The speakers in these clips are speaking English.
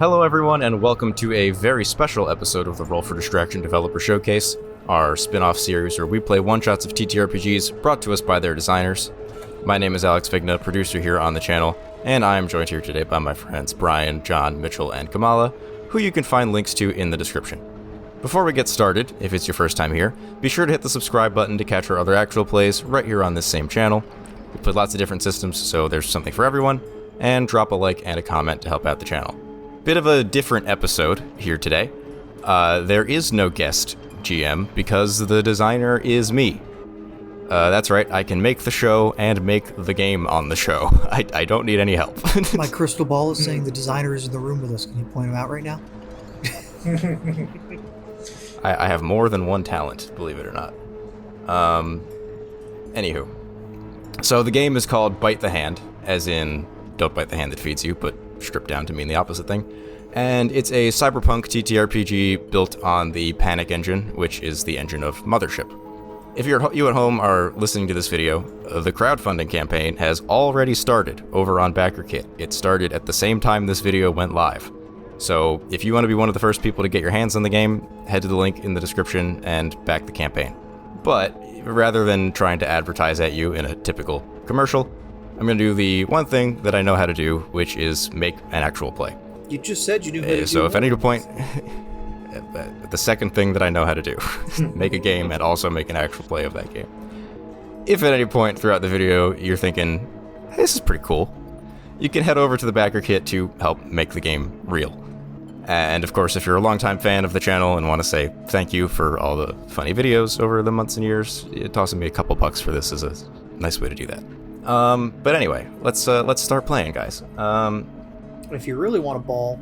Hello everyone, and welcome to a very special episode of the Roll for Distraction Developer Showcase, our spin-off series where we play one-shots of TTRPGs brought to us by their designers. My name is Alex Vigna, producer here on the channel, and I am joined here today by my friends Brian, John, Mitchell, and Kamala, who you can find links to in the description. Before we get started, if it's your first time here, be sure to hit the subscribe button to catch our other actual plays right here on this same channel. We play lots of different systems, so there's something for everyone, and drop a like and a comment to help out the channel. Bit of a different episode here today. There is no guest GM because the designer is me. That's right, I can make the show and make the game on the show. I don't need any help. My crystal ball is saying the designer is in the room with us. Can you point him out right now? I have more than one talent, believe it or not. Anywho. So the game is called Bite the Hand, as in don't bite the hand that feeds you, but stripped down to mean the opposite thing. And it's a cyberpunk TTRPG built on the Panic Engine, which is the engine of Mothership. If you at home are listening to this video, the crowdfunding campaign has already started over on BackerKit. It started at the same time this video went live. So if you want to be one of the first people to get your hands on the game, head to the link in the description and back the campaign. But rather than trying to advertise at you in a typical commercial, I'm going to do the one thing that I know how to do, which is make an actual play. You just said you knew how to do So if what? at any point, the second thing that I know how to do, make a game and also make an actual play of that game. If at any point throughout the video you're thinking, hey, this is pretty cool, you can head over to the backer kit to help make the game real. And of course, if you're a longtime fan of the channel and want to say thank you for all the funny videos over the months and years, tossing me a couple bucks for this is a nice way to do that. But anyway, let's start playing, guys. If you really want a ball,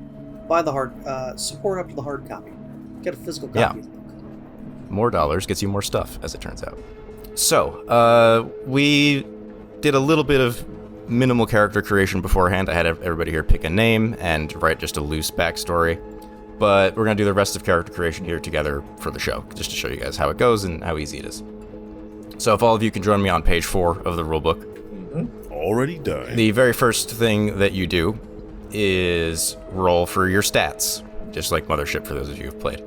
buy the hard. Support up to the hard copy. Get a physical copy of the book. More dollars gets you more stuff, as it turns out. So, we did a little bit of minimal character creation beforehand. I had everybody here pick a name and write just a loose backstory. But we're going to do the rest of character creation here together for the show, just to show you guys how it goes and how easy it is. So if all of you can join me on page 4 of the rulebook. Already done. The very first thing that you do is roll for your stats, just like Mothership for those of you who've played.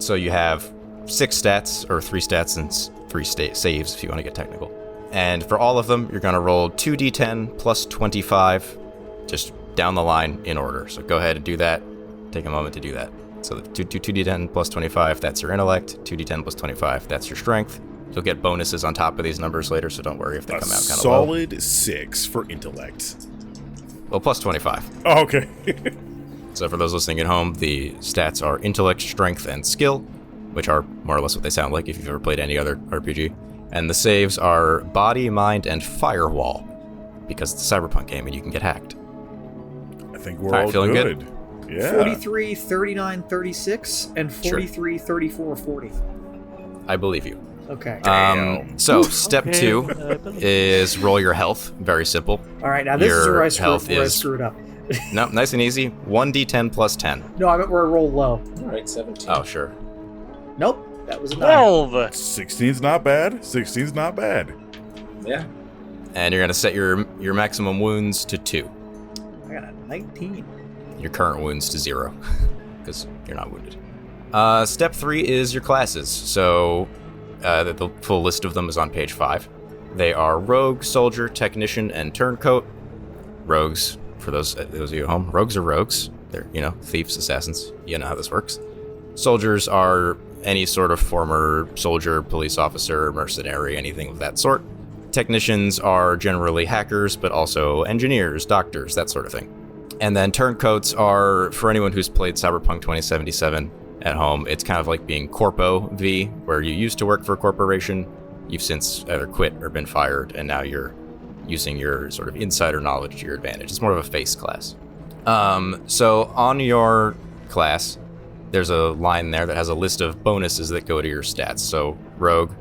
So you have 6 stats, or 3 stats and 3 saves if you want to get technical. And for all of them, you're going to roll 2d10 plus 25, just down the line in order. So go ahead and do that. Take a moment to do that. So 2d10 plus 25, that's your intellect. 2d10 plus 25, that's your strength. You'll get bonuses on top of these numbers later, so don't worry if they come out kind of low. Solid 6 for intellect. Well, plus 25. Oh, okay. So for those listening at home, the stats are intellect, strength, and skill, which are more or less what they sound like if you've ever played any other RPG. And the saves are body, mind, and firewall, because it's a cyberpunk game and you can get hacked. I think we're all feeling good. Yeah. 43, 39, 36, and 43, 34, 40. I believe you. Okay. So step 2 is roll your health. Very simple. All right, now this is where I screwed up. No, nice and easy. 1d10 plus 10. No, I meant where I rolled low. All right, 17. Oh, sure. Nope, that was a 9. 12! 16's not bad. 16's not bad. Yeah. And you're going to set your maximum wounds to 2. I got a 19. Your current wounds to 0, because you're not wounded. Step 3 is your classes. So the full list of them is on page 5. They are rogue, soldier, technician, and turncoat. Rogues, for those of you at home, rogues are rogues. They're, thieves, assassins. You know how this works. Soldiers are any sort of former soldier, police officer, mercenary, anything of that sort. Technicians are generally hackers, but also engineers, doctors, that sort of thing. And then turncoats are, for anyone who's played Cyberpunk 2077 at home, it's kind of like being Corpo V, where you used to work for a corporation, you've since either quit or been fired, and now you're using your sort of insider knowledge to your advantage. It's more of a face class. So on your class, there's a line there that has a list of bonuses that go to your stats. So Rogue,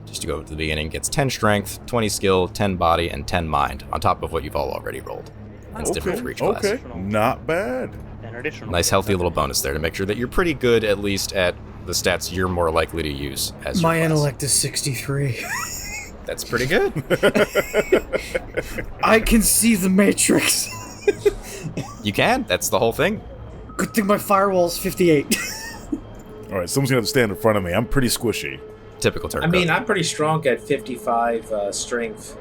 just to go to the beginning, gets 10 strength, 20 skill, 10 body, and 10 mind, on top of what you've all already rolled. It's different for each class. Okay, not bad. Nice healthy little bonus there to make sure that you're pretty good, at least at the stats you're more likely to use as your My class. intellect is 63. That's pretty good. I can see the Matrix. You can. That's the whole thing. Good thing my firewall's 58. All right, someone's gonna have to stand in front of me. I'm pretty squishy. Typical turn. I mean, I'm pretty strong at 55 strength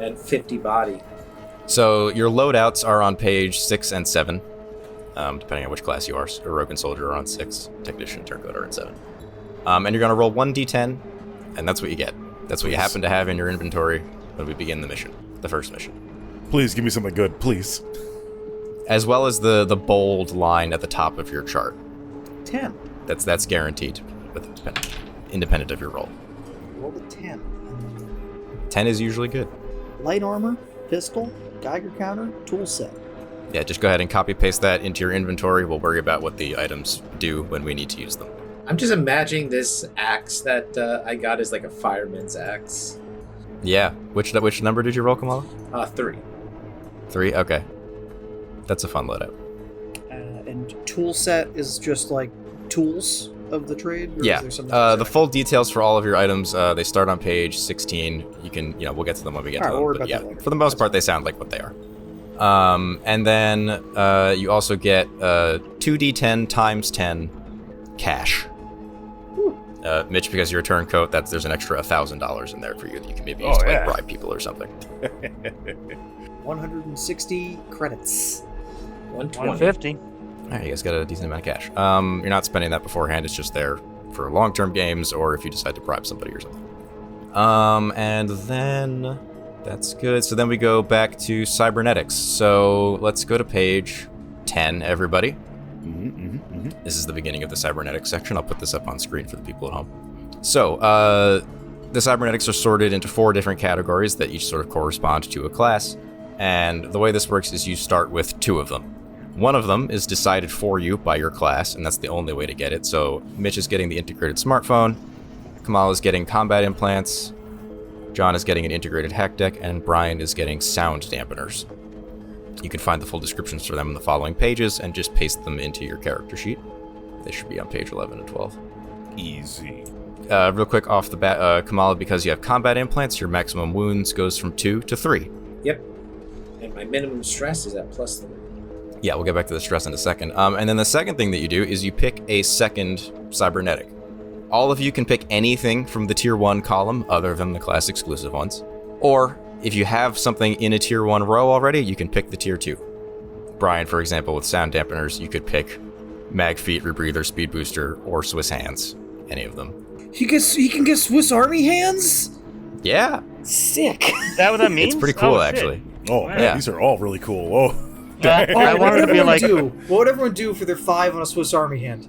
and 50 body. So your loadouts are on page 6 and 7, depending on which class you are. A rogue and soldier are on 6, technician, turncoat are on 7. And you're going to roll 1d10, and that's what you get. That's what you happen to have in your inventory when we begin the mission, the first mission. Please give me something good, please. As well as the bold line at the top of your chart. 10. That's guaranteed, independent of your roll. Roll a 10. 10 is usually good. Light armor, pistol, Geiger counter, tool set. Yeah, just go ahead and copy-paste that into your inventory. We'll worry about what the items do when we need to use them. I'm just imagining this axe that I got is like a fireman's axe. Yeah. Which number did you roll, Kamala? 3. 3? Okay. That's a fun loadout. And tool set is just like tools of the trade? Or Yeah. is there something The specific? full details for all of your items, they start on page 16. You can, we'll get to them when we get to All right, them. we'll worry But about yeah, that later. for the most part, they sound like what they are. And then you also get 2d10 times 10 cash. Mitch, because you're a turncoat, there's an extra $1,000 in there for you that you can maybe use to like bribe people or something. 160 credits. 120. 150. All right, you guys got a decent amount of cash. You're not spending that beforehand. It's just there for long-term games or if you decide to bribe somebody or something. And then that's good. So then we go back to cybernetics. So let's go to page 10, everybody. This is the beginning of the cybernetics section. I'll put this up on screen for the people at home. So the cybernetics are sorted into 4 different categories that each sort of correspond to a class. And the way this works is you start with 2 of them. One of them is decided for you by your class, and that's the only way to get it. So Mitch is getting the integrated smartphone, Kamal is getting combat implants, John is getting an integrated hack deck, and Brian is getting sound dampeners. You can find the full descriptions for them in the following pages and just paste them into your character sheet. They should be on page 11 and 12. Easy. Real quick off the bat, Kamala, because you have combat implants, your maximum wounds goes from 2 to 3. Yep. And my minimum stress is at +3. Yeah, we'll get back to the stress in a second. And then the second thing that you do is you pick a second cybernetic. All of you can pick anything from the tier 1 column other than the class exclusive ones. Or if you have something in a tier 1 row already, you can pick the tier 2. Brian, for example, with sound dampeners, you could pick mag feet, rebreather, speed booster, or Swiss hands. Any of them. He can get Swiss Army hands? Yeah, Sick. Is that what that means? it's pretty cool Oh, shit. actually. Oh, Yeah. these are all really cool. Whoa. I wanted to be like, What would everyone do for their 5 on a Swiss Army hand?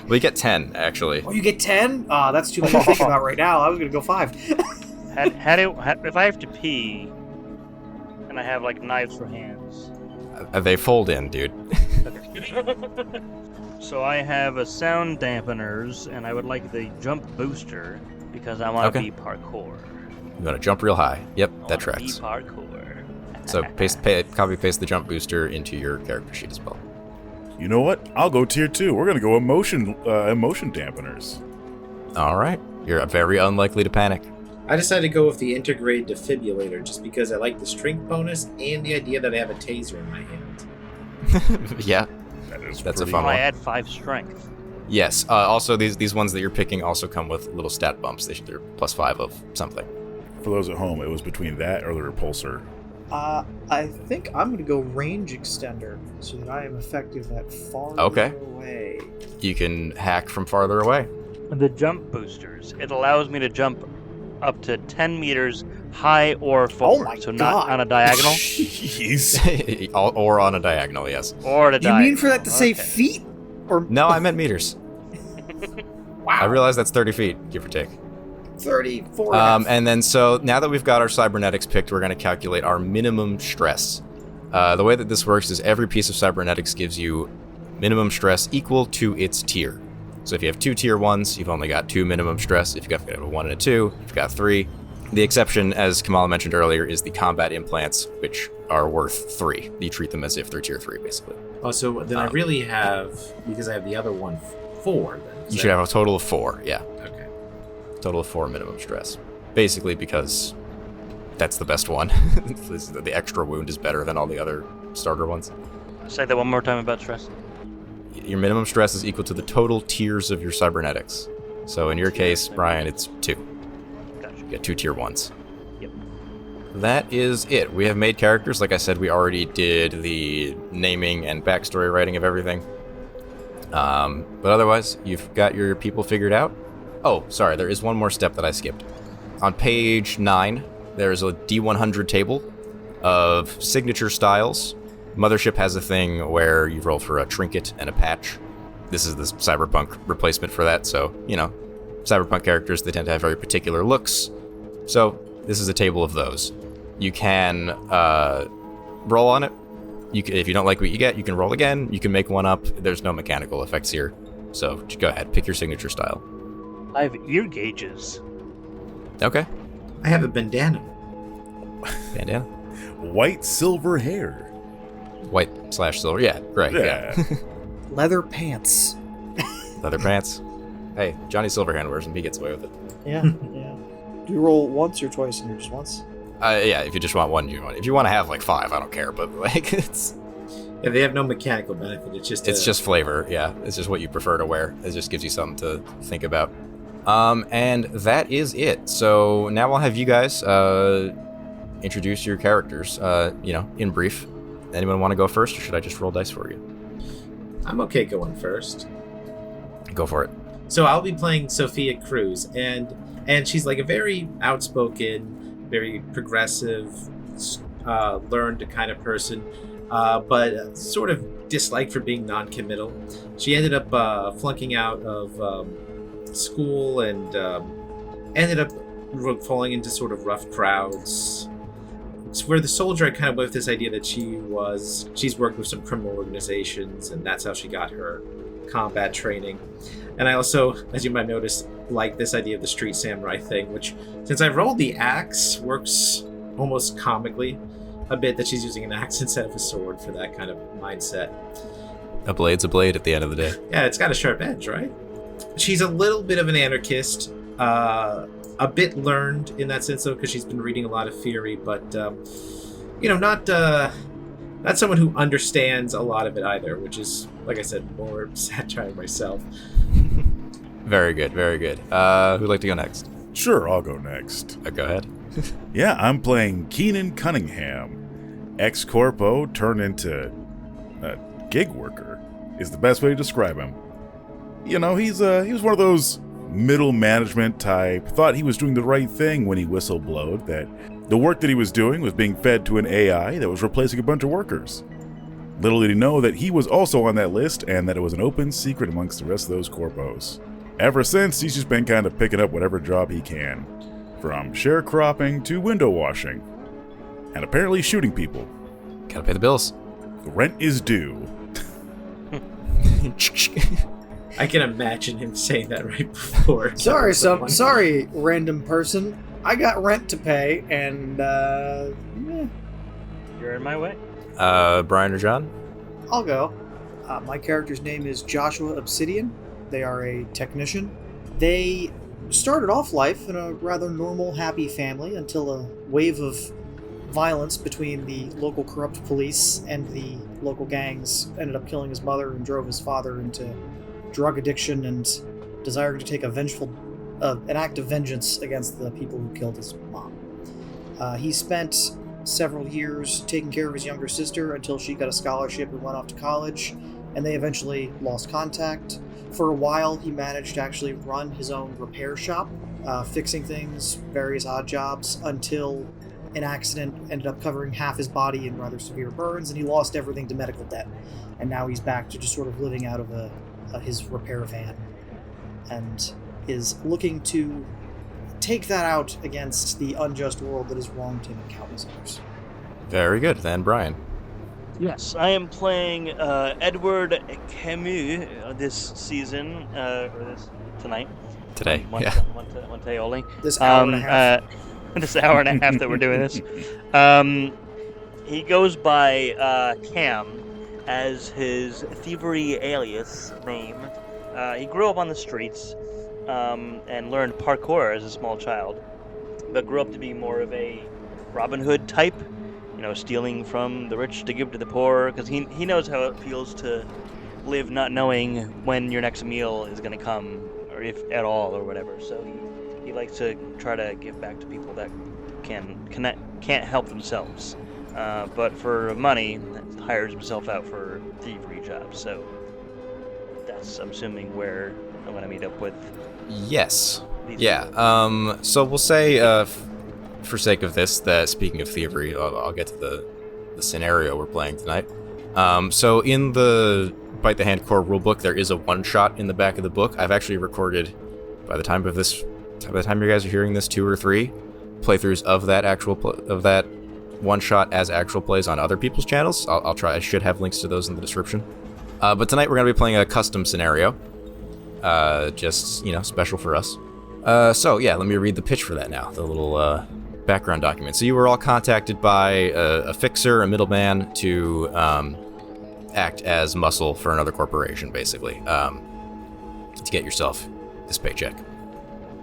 We get 10 actually. Oh, you get 10? Ah, that's too much to think about right now. I was gonna go 5. if I have to pee, and I have like knives for hands. They fold in, dude. So I have a sound dampeners, and I would like the jump booster because I want to Okay. be parkour. You want to jump real high. Yep, I that wanna tracks. Be parkour. So copy paste the jump booster into your character sheet as well. You know what? I'll go tier 2. We're gonna go emotion dampeners. All right, you're very unlikely to panic. I decided to go with the integrated defibrillator just because I like the strength bonus and the idea that I have a taser in my hand. Yeah, That's That's a pretty- fun I one. add 5 strength. yes. Also, these ones that you're picking also come with little stat bumps. They're +5 of something. For those at home, it was between that or the repulsor. I think I'm gonna go range extender so that I am effective at far Okay. away. You can hack from farther away. The jump boosters. It allows me to jump up to 10 meters high or forward. my so God. not on a diagonal Jeez. Or on a diagonal, yes. or at a You diagonal. mean for that to say Okay. feet? Or No, I meant meters. I realize that's 30 feet, give or take. 34? And then so now that we've got our cybernetics picked, we're going to calculate our minimum stress. The way that this works is every piece of cybernetics gives you minimum stress equal to its tier. So if you have 2 tier 1s, you've only got 2 minimum stress. If you've got a 1 and a 2, you've got 3. The exception, as Kamala mentioned earlier, is the combat implants, which are worth 3. You treat them as if they're tier 3, basically. Oh, so then I really have, because I have the other one, 4 then. You should have a total of 4, yeah. Okay. Total of 4 minimum stress. Basically because that's the best one. The extra wound is better than all the other starter ones. Say that one more time about stress. Your minimum stress is equal to the total tiers of your cybernetics. So in your case, Brian, it's 2. Gotcha. You get 2 tier 1s. Yep. That is it. We have made characters. Like I said, we already did the naming and backstory writing of everything. But otherwise, you've got your people figured out. Oh, sorry, there is one more step that I skipped. On page 9, there's a D100 table of signature styles. Mothership has a thing where you roll for a trinket and a patch. This is the cyberpunk replacement for that, so, cyberpunk characters, they tend to have very particular looks. So, this is a table of those. You can roll on it. If you don't like what you get, you can roll again. You can make one up. There's no mechanical effects here. So, just go ahead, pick your signature style. I have ear gauges. Okay. I have a bandana. Bandana. White silver hair. White/silver. Yeah, great. Yeah. Leather pants. Leather pants. Hey, Johnny Silverhand wears them. He gets away with it. Yeah, yeah. Do you roll once or twice and you're just once? Yeah, if you just want one, you want. If you want to have 5, I don't care. But it's. Yeah, they have no mechanical benefit. It's just flavor. Yeah, it's just what you prefer to wear. It just gives you something to think about. And that is it. So now I'll have you guys introduce your characters. In brief. Anyone want to go first, or should I just roll dice for you? I'm okay going first. Go for it. So I'll be playing Sophia Cruz, and she's like a very outspoken, very progressive, learned kind of person, but sort of disliked for being non-committal. She ended up flunking out of school and ended up falling into sort of rough crowds. It's where the soldier I kind of went with this idea that she's worked with some criminal organizations, and that's how she got her combat training. And I also, as you might notice, like this idea of the street samurai thing, which, since I rolled the axe, works almost comically a bit that she's using an axe instead of a sword for that kind of mindset. A blade's a blade at the end of the day. Yeah, it's got a sharp edge, right? She's a little bit of an anarchist, a bit learned in that sense, though, because she's been reading a lot of theory, but, not someone who understands a lot of it either, which is, like I said, more satire myself. Very good, very good. Who'd like to go next? Sure, I'll go next. Go ahead. Yeah, I'm playing Keenan Cunningham. Ex-corpo turned into a gig worker is the best way to describe him. He was one of those middle management type, thought he was doing the right thing when he whistleblowed that the work that he was doing was being fed to an AI that was replacing a bunch of workers. Little did he know that he was also on that list and that it was an open secret amongst the rest of those corpos. Ever since, he's just been kind of picking up whatever job he can, from sharecropping to window washing, and apparently shooting people. Gotta pay the bills. Rent is due. I can imagine him saying that right before. Sorry, random person. I got rent to pay, and You're in my way. Brian or John? I'll go. My character's name is Joshua Obsidian. They are a technician. They started off life in a rather normal, happy family until a wave of violence between the local corrupt police and the local gangs ended up killing his mother and drove his father into drug addiction and desiring to take an act of vengeance against the people who killed his mom. He spent several years taking care of his younger sister until she got a scholarship and went off to college, and they eventually lost contact. For a while, he managed to actually run his own repair shop, fixing things, various odd jobs, until an accident ended up covering half his body in rather severe burns, and he lost everything to medical debt. And now he's back to just sort of living out of his repair van, and is looking to take that out against the unjust world that has wronged him and countless others. Very good. Then Brian. Yes, I am playing Edward Camus this season, or this tonight. Today, One day only. This hour and a half. This hour and a half that we're doing this. He goes by Cam as his thievery alias name. He grew up on the streets and learned parkour as a small child, but grew up to be more of a Robin Hood type, stealing from the rich to give to the poor, because he knows how it feels to live not knowing when your next meal is going to come, or if at all, or whatever. So he likes to try to give back to people that can't help themselves. But for money, hires himself out for thievery jobs. So that's, I'm assuming, where I'm going to meet up with. Yes. these Yeah. people. So we'll say, for sake of this, that speaking of thievery, I'll get to the scenario we're playing tonight. So in the Bite the Hand core rulebook, there is a one-shot in the back of the book. I've actually recorded, by the time you guys are hearing this, 2 or 3 playthroughs of that of that one-shot as actual plays on other people's channels. I'll try. I should have links to those in the description. But tonight we're going to be playing a custom scenario, just special for us. So yeah, let me read the pitch for that now. The little background document. So you were all contacted by a fixer, a middleman, to act as muscle for another corporation, basically, to get yourself this paycheck.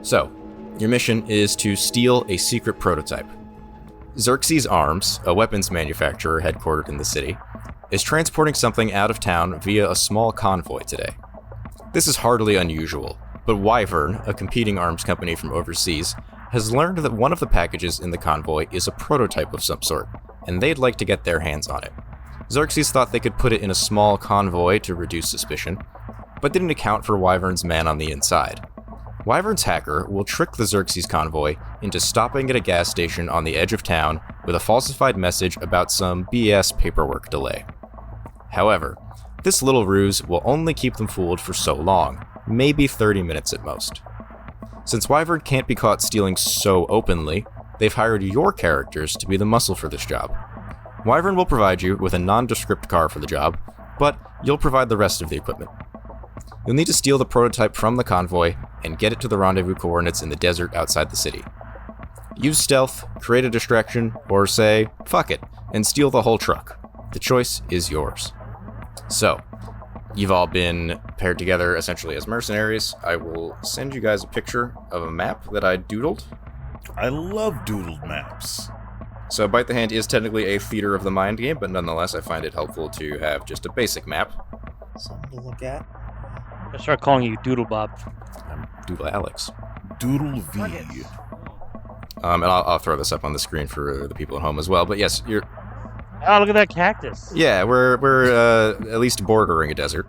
So, your mission is to steal a secret prototype. Xerxes Arms, a weapons manufacturer headquartered in the city, is transporting something out of town via a small convoy today. This is hardly unusual, but Wyvern, a competing arms company from overseas, has learned that one of the packages in the convoy is a prototype of some sort, and they'd like to get their hands on it. Xerxes thought they could put it in a small convoy to reduce suspicion, but didn't account for Wyvern's man on the inside. Wyvern's hacker will trick the Xerxes convoy into stopping at a gas station on the edge of town with a falsified message about some BS paperwork delay. However, this little ruse will only keep them fooled for so long, maybe 30 minutes at most. Since Wyvern can't be caught stealing so openly, they've hired your characters to be the muscle for this job. Wyvern will provide you with a nondescript car for the job, but you'll provide the rest of the equipment. You'll need to steal the prototype from the convoy and get it to the rendezvous coordinates in the desert outside the city. Use stealth, create a distraction, or say, fuck it, and steal the whole truck. The choice is yours. So, you've all been paired together essentially as mercenaries. I will send you guys a picture of a map that I doodled. I love doodled maps. So Bite the Hand is technically a theater of the mind game, but nonetheless I find it helpful to have just a basic map. Something to look at. I start calling you Doodle Bob. I'm Doodle Alex. Doodle V. And I'll throw this up on the screen for the people at home as well. But yes, you're... Oh, look at that cactus. Yeah, we're at least bordering a desert.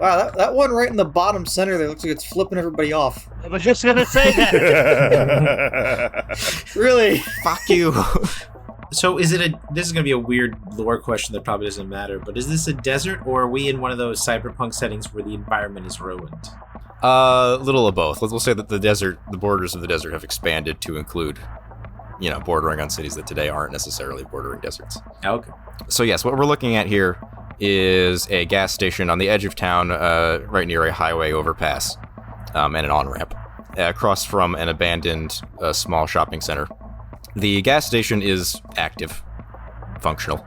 Wow, that one right in the bottom center there looks like it's flipping everybody off. I was just going to say that. Really? Fuck you. So this is going to be a weird lore question that probably doesn't matter, but is this a desert, or are we in one of those cyberpunk settings where the environment is ruined? Little of both. We'll say that the borders of the desert have expanded to include, bordering on cities that today aren't necessarily bordering deserts. Okay. So yes, what we're looking at here is a gas station on the edge of town, right near a highway overpass, and an on-ramp, across from an abandoned small shopping center. The gas station is active, functional,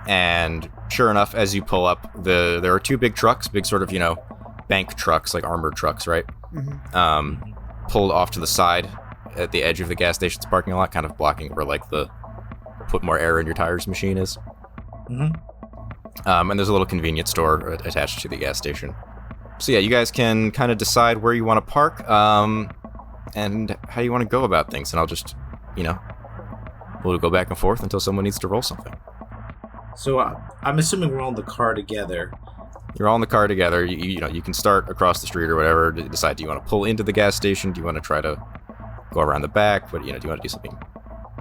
and sure enough, as you pull up, there are 2 big trucks, big sort of, bank trucks, like armored trucks, right? Mm-hmm. Pulled off to the side at the edge of the gas station's parking lot, kind of blocking where, like, the put more air in your tires machine is. Mm-hmm. And there's a little convenience store attached to the gas station. So yeah, you guys can kind of decide where you want to park, and how you want to go about things, and I'll just, we'll go back and forth until someone needs to roll something. So I'm assuming we're all in the car together. You're all in the car together. You can start across the street or whatever. Decide, do you want to pull into the gas station? Do you want to try to go around the back? But do you want to do something?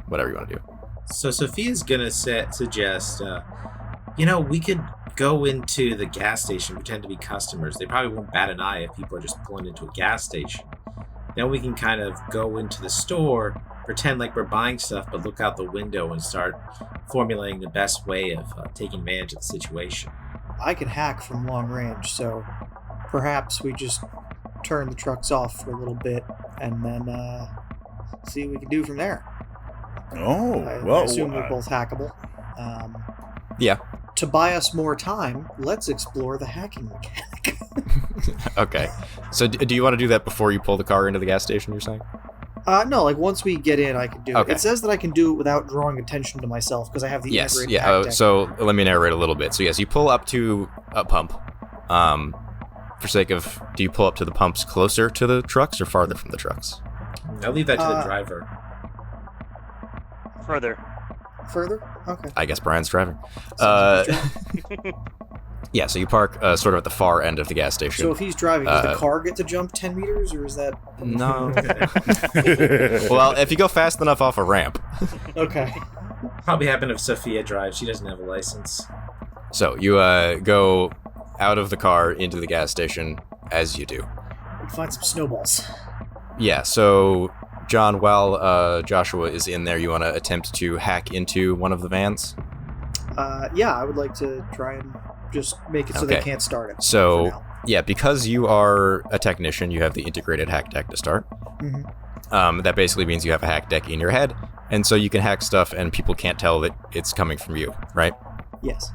Whatever you want to do. So Sophia's gonna suggest, we could go into the gas station, pretend to be customers. They probably won't bat an eye if people are just pulling into a gas station. Then we can kind of go into the store, pretend like we're buying stuff, but look out the window and start formulating the best way of taking advantage of the situation. I can hack from long range, so perhaps we just turn the trucks off for a little bit and then see what we can do from there. Oh, I assume we're both hackable. Yeah. To buy us more time, let's explore the hacking mechanic. Okay. So do you want to do that before you pull the car into the gas station, you're saying? No, like once we get in, I can do it. Okay. It says that I can do it without drawing attention to myself because I have the Yes, integrated yeah. hack deck. So let me narrate a little bit. So yes, you pull up to a pump. For sake of, do you pull up to the pumps closer to the trucks or farther from the trucks? I'll leave that to the driver. Further. Further? Okay. I guess Brian's driving. Sounds Yeah, so you park sort of at the far end of the gas station. So if he's driving, does the car get to jump 10 meters, or is that... No. Well, if you go fast enough off a ramp. Okay. Probably happen if Sophia drives. She doesn't have a license. So you go out of the car into the gas station as you do. We'd find some snowballs. Yeah, so John, while Joshua is in there, you want to attempt to hack into one of the vans? Yeah, I would like to try and just make it so they can't start it. So, yeah, because you are a technician, you have the integrated hack deck to start. Mm-hmm. That basically means you have a hack deck in your head, and so you can hack stuff and people can't tell that it's coming from you, right? Yes.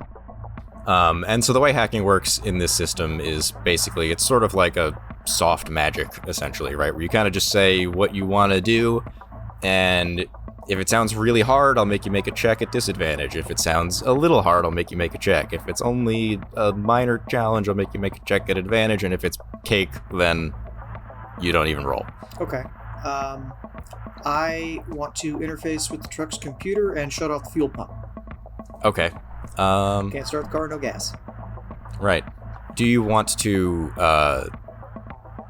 And so the way hacking works in this system is basically, it's sort of like a soft magic, essentially, right? Where you kind of just say what you want to do, and if it sounds really hard, I'll make you make a check at disadvantage. If it sounds a little hard, I'll make you make a check. If it's only a minor challenge, I'll make you make a check at advantage, and if it's cake, then you don't even roll. Okay. I want to interface with the truck's computer and shut off the fuel pump. Okay. Can't start the car, no gas. Right. Do you want to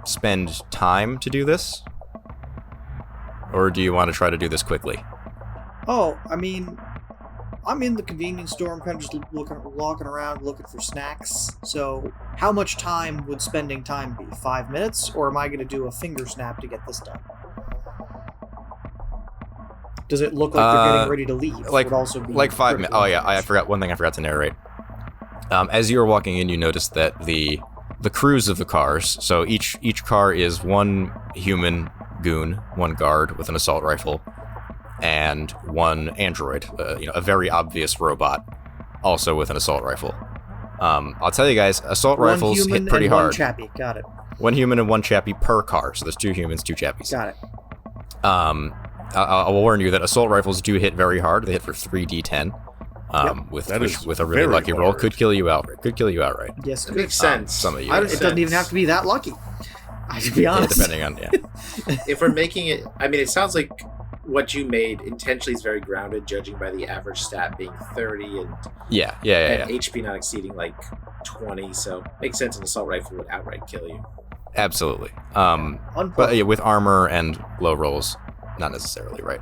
spend time to do this? Or do you want to try to do this quickly? Oh, I mean, I'm in the convenience store. I'm kind of just walking around looking for snacks. So how much time would spending time be? 5 minutes? Or am I going to do a finger snap to get this done? Does it look like they're getting ready to leave? Like, would also be like 5 minutes. critical Oh, yeah, I damage. forgot one thing I forgot to narrate. As you were walking in, you noticed that the crews of the cars, so each car is one human goon, one guard with an assault rifle, and one android, a very obvious robot, also with an assault rifle. I'll tell you guys, assault rifles hit pretty hard. One chappie, got it. One human and one chappie per car, so there's 2 humans, 2 chappies. Got it. I'll warn you that assault rifles do hit very hard. They hit for 3d10, That is with a really very lucky roll large. could kill you outright. Yes, It makes sense. Some of you, it doesn't even have to be that lucky. To be honest. depending on If we're making it, I mean, it sounds like what you made intentionally is very grounded, judging by the average stat being 30 and yeah. HP not exceeding like 20. So makes sense an assault rifle would outright kill you. Absolutely. But yeah, with armor and low rolls, not necessarily, right?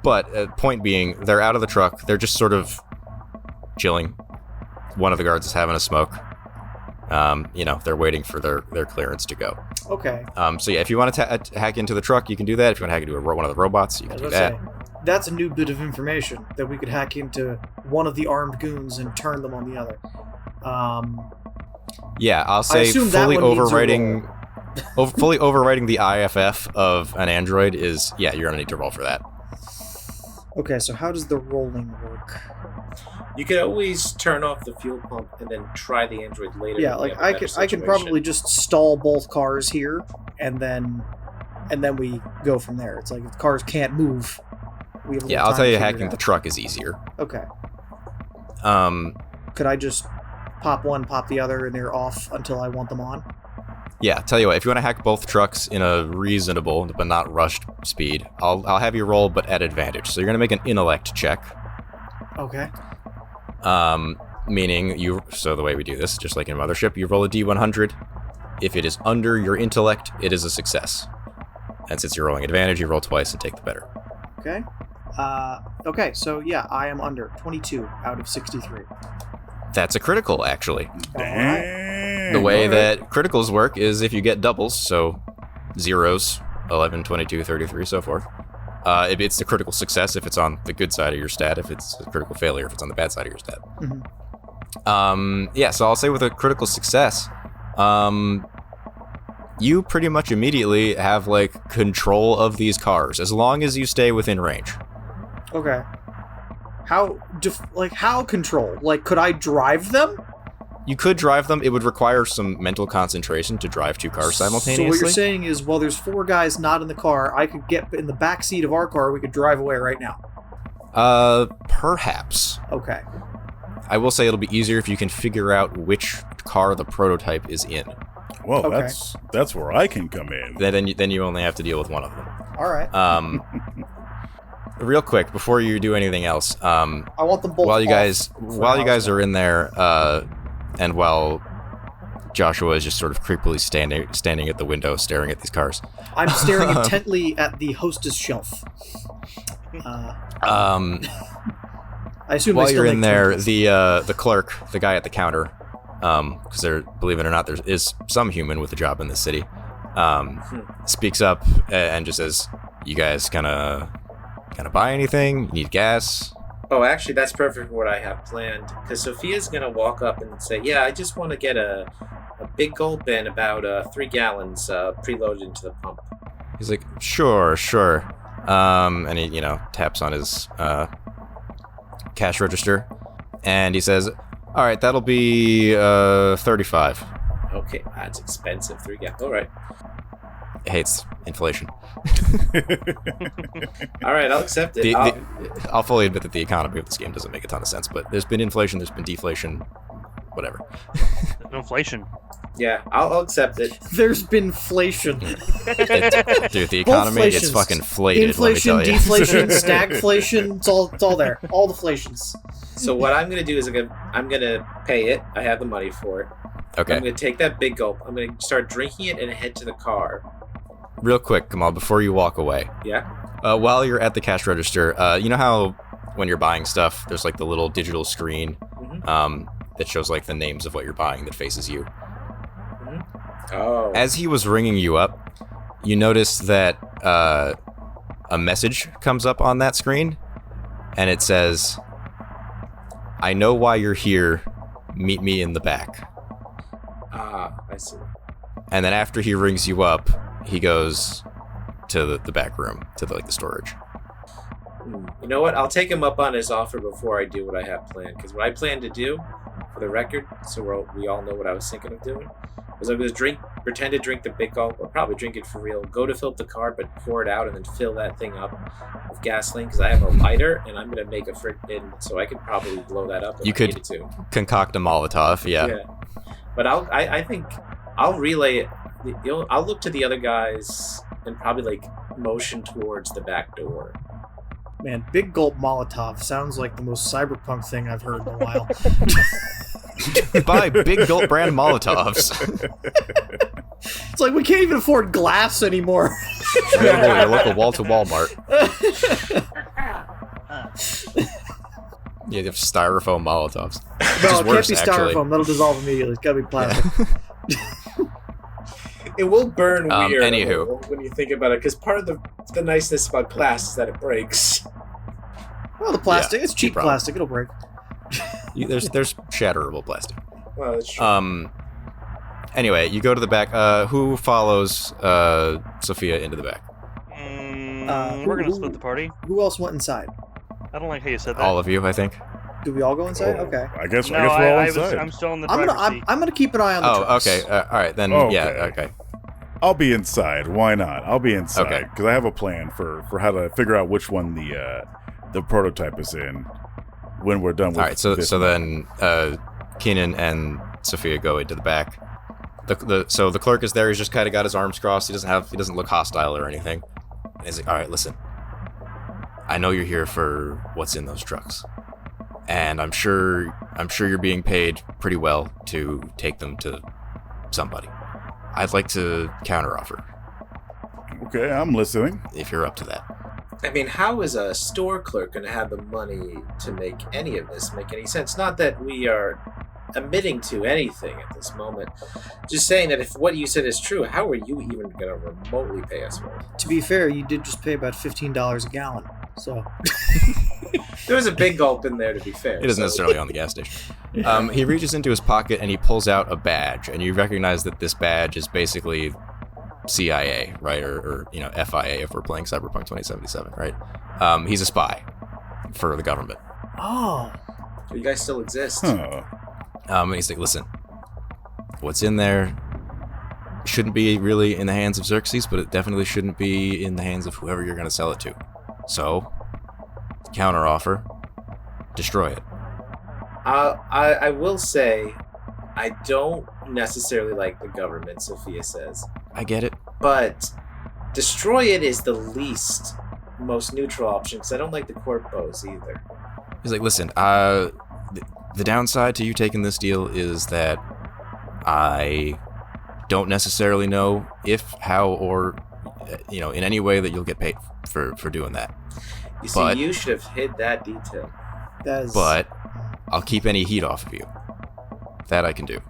But point being, they're out of the truck. They're just sort of chilling. One of the guards is having a smoke. They're waiting for their clearance to go. Okay. So yeah, if you want to hack into the truck, you can do that. If you want to hack into one of the robots, you can do that. That's a new bit of information that we could hack into one of the armed goons and turn them on the other. Yeah, I'll say assume that fully one needs a overriding, fully overriding the IFF of an android is you're gonna need to roll for that. Okay, so how does the rolling work? You could always turn off the fuel pump and then try the android later. Yeah, when like we have a I better can situation. probably just stall both cars here, and then we go from there. It's like if the cars can't move, we have a little Yeah, I'll time tell to you, figure hacking it the out. truck is easier. Okay. Could Could I just pop one, pop the other, and they're off until I want them on? Yeah, tell you what, if you want to hack both trucks in a reasonable but not rushed speed, I'll have you roll, but at advantage. So you're gonna make an intellect check. Okay. Meaning so the way we do this, just like in Mothership, you roll a D100. If it is under your intellect, it is a success. And since you're rolling advantage, you roll twice and take the better. Okay. Okay, so yeah, I am under 22 out of 63. That's a critical, actually. Damn. The way alright. that criticals work is if you get doubles, so zeros, 11, 22, 33, so forth. It's a critical success if it's on the good side of your stat, if it's a critical failure if it's on the bad side of your stat. Mhm. So I'll say with a critical success, you pretty much immediately have, like, control of these cars, as long as you stay within range. Okay. How control? Like, could I drive them? You could drive them. It would require some mental concentration to drive 2 cars simultaneously. So what you're saying is, while there's 4 guys not in the car, I could get in the back seat of our car. We could drive away right now. Perhaps. Okay. I will say it'll be easier if you can figure out which car the prototype is in. Well, Okay. that's where I can come in. Then you only have to deal with one of them. All right. Real quick before you do anything else, I want them both. while you off guys for are in there, and while Joshua is just sort of creepily standing at the window staring at these cars. I'm staring intently at the hostess shelf. I assume While they still you're in make there, drinks. the clerk, the guy at the counter, because there, believe it or not, there is some human with a job in the city, speaks up and just says, "You guys gonna buy anything? You need gas?" Oh, actually, that's perfect for what I have planned. Because Sophia's gonna walk up and say, "Yeah, I just want to get a big gulp and about 3 gallons preloaded into the pump." He's like, "Sure." And he, taps on his cash register, and he says, "All right, that'll be 35." Okay, that's expensive. 3 gallons. All right. Hates inflation. All right, I'll accept it. I'll fully admit that the economy of this game doesn't make a ton of sense, but there's been inflation, there's been deflation, whatever. No inflation. Yeah, I'll accept it. There's been inflation. Dude, the economy, it's inflations. fucking flated, Inflation, let me tell you. deflation, stagflation. It's all there. All the flations. So what I'm gonna do is I'm gonna pay it. I have the money for it. Okay. I'm gonna take that big gulp. I'm gonna start drinking it and head to the car. Real quick, Kamal, before you walk away, Yeah. while you're at the cash register, you know how when you're buying stuff, there's like the little digital screen Mm-hmm. that shows like the names of what you're buying that faces you. Mm-hmm. Oh. As he was ringing you up, you notice that a message comes up on that screen, and it says, "I know why you're here. Meet me in the back." I see. And then after he rings you up, he goes to the back room, to the storage. You know what? I'll take him up on his offer before I do what I have planned. Because what I plan to do, for the record, so we all know what I was thinking of doing, was I'm going to pretend to drink the big gulp, or probably drink it for real, go to fill up the car, but pour it out and then fill that thing up with gasoline, because I have a lighter, and I'm going to make a frickin', so I could probably blow that up if You I could needed to. concoct a Molotov, yeah. But I think I'll relay it. I'll look to the other guys and probably motion towards the back door. Man, Big Gulp Molotov sounds like the most cyberpunk thing I've heard in a while. Buy Big Gulp brand Molotovs. It's like we can't even afford glass anymore. Available at your local wall-to-wall mart. Yeah, they have styrofoam Molotovs. No, Which is it can't worse, be actually. styrofoam. That'll dissolve immediately. It's gotta be plastic. It will burn weird Anywho. when you think about it, because part of the niceness about glass is that it breaks. Well, the plastic, Yeah, it's cheap no problem. plastic. It'll break. There's shatterable plastic. Well, that's true. Anyway, you go to the back. Who follows Sophia into the back? We're gonna split the party. Who else went inside? I don't like how you said that. All of you, I think. Do we all go inside? Oh, Okay. I guess No, we're all inside. I'm still in the I'm driver's seat. gonna keep an eye on the Oh, trucks. okay. All right, then. Okay. Yeah, okay. I'll be inside. Why not? I'll be inside Okay. because I have a plan for how to figure out which one the prototype is in when we're done with. All right. So this then Keenan and Sophia go into the back. So the clerk is there. He's just kind of got his arms crossed. He doesn't look hostile or anything. And he's like, "All right, listen. I know you're here for what's in those trucks, and I'm sure you're being paid pretty well to take them to somebody. I'd like to counteroffer Okay, I'm listening. if you're up to that." I mean, how is a store clerk going to have the money to make any of this make any sense? Not that we are admitting to anything at this moment. Just saying that if what you said is true, how are you even going to remotely pay us for it? To be fair, you did just pay about $15 a gallon. So There was a big gulp in there, to be fair. It isn't necessarily on the gas station. He reaches into his pocket and he pulls out a badge, and you recognize that this badge is basically CIA, right? Or FIA if we're playing Cyberpunk 2077, right? He's a spy for the government. oh, So you guys still exist. Huh. And he's like, listen, what's in there shouldn't be really in the hands of Xerxes, but it definitely shouldn't be in the hands of whoever you're going to sell it to. So, counteroffer, destroy it. I will say, I don't necessarily like the government, Sophia says. I get it. But destroy it is the least, most neutral option, because I don't like the corpos either. He's like, listen, the downside to you taking this deal is that I don't necessarily know if, how, or, in any way that you'll get paid for doing that. You see, you should have hid that detail. But I'll keep any heat off of you. That I can do.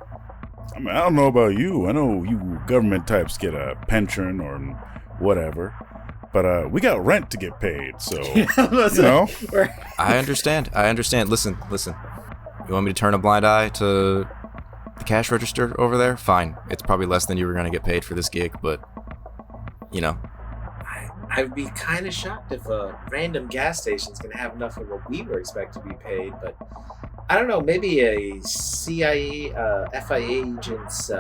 I mean, I don't know about you. I know you government types get a pension or whatever. But we got rent to get paid, so, I understand. Listen. You want me to turn a blind eye to the cash register over there? Fine. It's probably less than you were going to get paid for this gig, but, I'd be kind of shocked if a random gas station's going to have enough of what we were expected to be paid, but I don't know, maybe a CIA, FIA agent's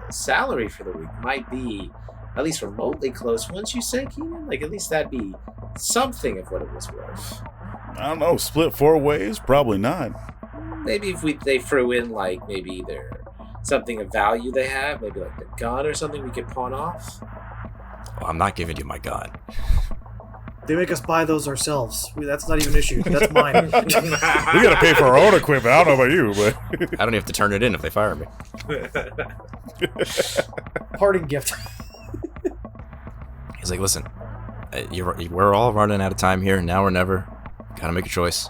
salary for the week might be at least remotely close. Once you say, Keenan, like at least that'd be something of what it was worth. I don't know, split 4 ways? Probably not. Maybe if they threw in like maybe either something of value they have, maybe like the gun or something we could pawn off. Well, I'm not giving you my gun. They make us buy those ourselves. That's not even an issue. That's mine. We gotta pay for our own equipment. I don't know about you, but I don't have to turn it in if they fire me. Parting gift. He's like, listen, we're all running out of time here. Now or never. Gotta make a choice.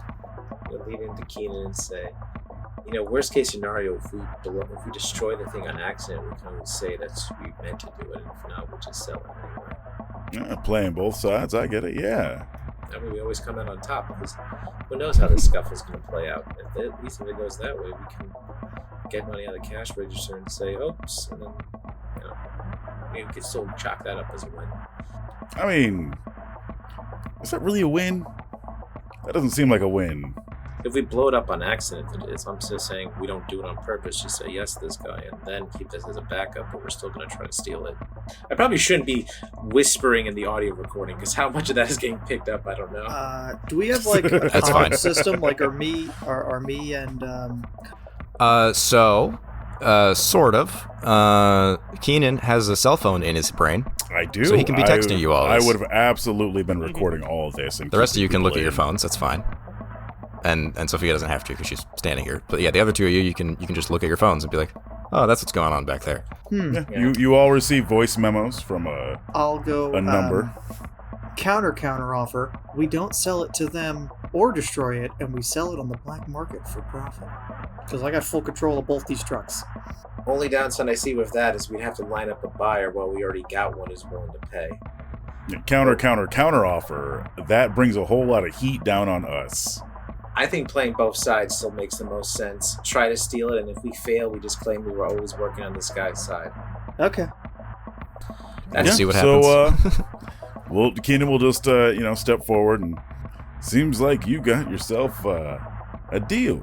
We'll lead into Keenan and say, worst case scenario, if we destroy the thing on accident, we can always say that's we meant to do it, and if not, we'll just sell it anyway. Yeah, playing both sides, I get it, yeah. I mean, we always come out on top, because who knows how this scuff is going to play out. At least if it goes that way, we can get money out of the cash register and say, oops, and then, maybe we can still chalk that up as a win. I mean, is that really a win? That doesn't seem like a win. If we blow it up on accident, I'm just saying we don't do it on purpose. Just say yes to this guy and then keep this as a backup, but we're still going to try to steal it. I probably shouldn't be whispering in the audio recording because how much of that is getting picked up, I don't know. Do we have like a That's comment fine. system? Like are me and Sort of. Keenan has a cell phone in his brain. I do. So he can be texting you all I this. would have absolutely been recording all of this. And The rest of you can look at your in. phones. That's fine. And Sophia doesn't have to because she's standing here. But yeah, the other two of you can just look at your phones and be like, oh, that's what's going on back there. Yeah. You all receive voice memos from I'll go a number. Counter offer. We don't sell it to them or destroy it, and we sell it on the black market for profit. Because I got full control of both these trucks. Only downside I see with that is we'd have to line up a buyer while we already got one who's willing to pay. Counter offer. That brings a whole lot of heat down on us. I think playing both sides still makes the most sense. Try to steal it, and if we fail, we just claim we were always working on this guy's side. Okay. Let's see what happens. So, Keenan will just, step forward, and seems like you got yourself a deal.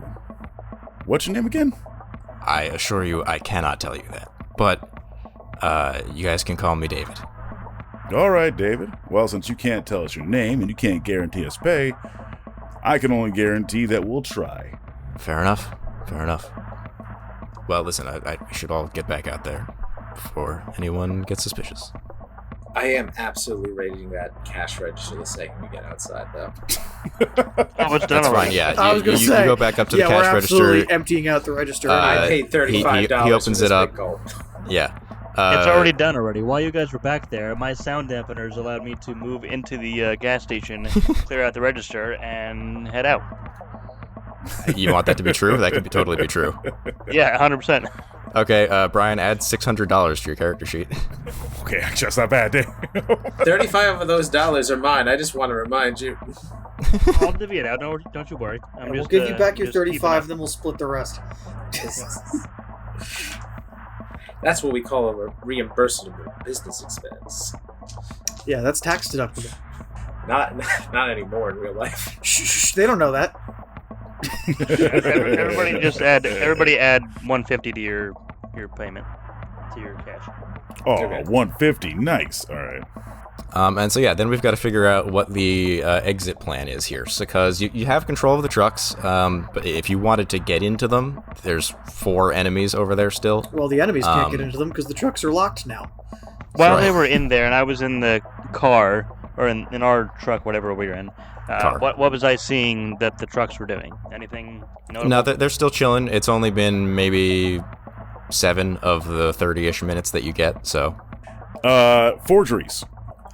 What's your name again? I assure you, I cannot tell you that. But you guys can call me David. All right, David. Well, since you can't tell us your name and you can't guarantee us pay, I can only guarantee that we'll try. Fair enough. Well, listen, I should all get back out there before anyone gets suspicious. I am absolutely raiding that cash register the second we get outside, though. Oh, it's done That's already. fine, yeah. I was going to say. You go back up to the we're cash absolutely register. emptying out the register. I paid $35. He opens for this it up. big gulp. Yeah. It's already done already. While you guys were back there, my sound dampeners allowed me to move into the gas station, clear out the register, and head out. You want that to be true? That could totally be true. Yeah, 100%. Okay, Brian, add $600 to your character sheet. Okay, actually, that's not bad. 35 of those dollars are mine. I just want to remind you. I'll divvy it out. No, don't you worry. We'll give you back your 35, then we'll split the rest. That's what we call a reimbursable business expense. Yeah, that's tax deductible. Not anymore in real life. Shh, they don't know that. Everybody just add 150 to your payment, to your cash. Oh, 150. Nice. All right. And so, yeah, then we've got to figure out what the exit plan is here. Because you have control of the trucks, but if you wanted to get into them, there's 4 enemies over there still. Well, the enemies can't get into them because the trucks are locked now. While they were in there, and I was in the car, or in our truck, whatever we were in, what was I seeing that the trucks were doing? Anything notable? No, they're still chilling. It's only been maybe 7 of the 30-ish minutes that you get, so... Forgeries.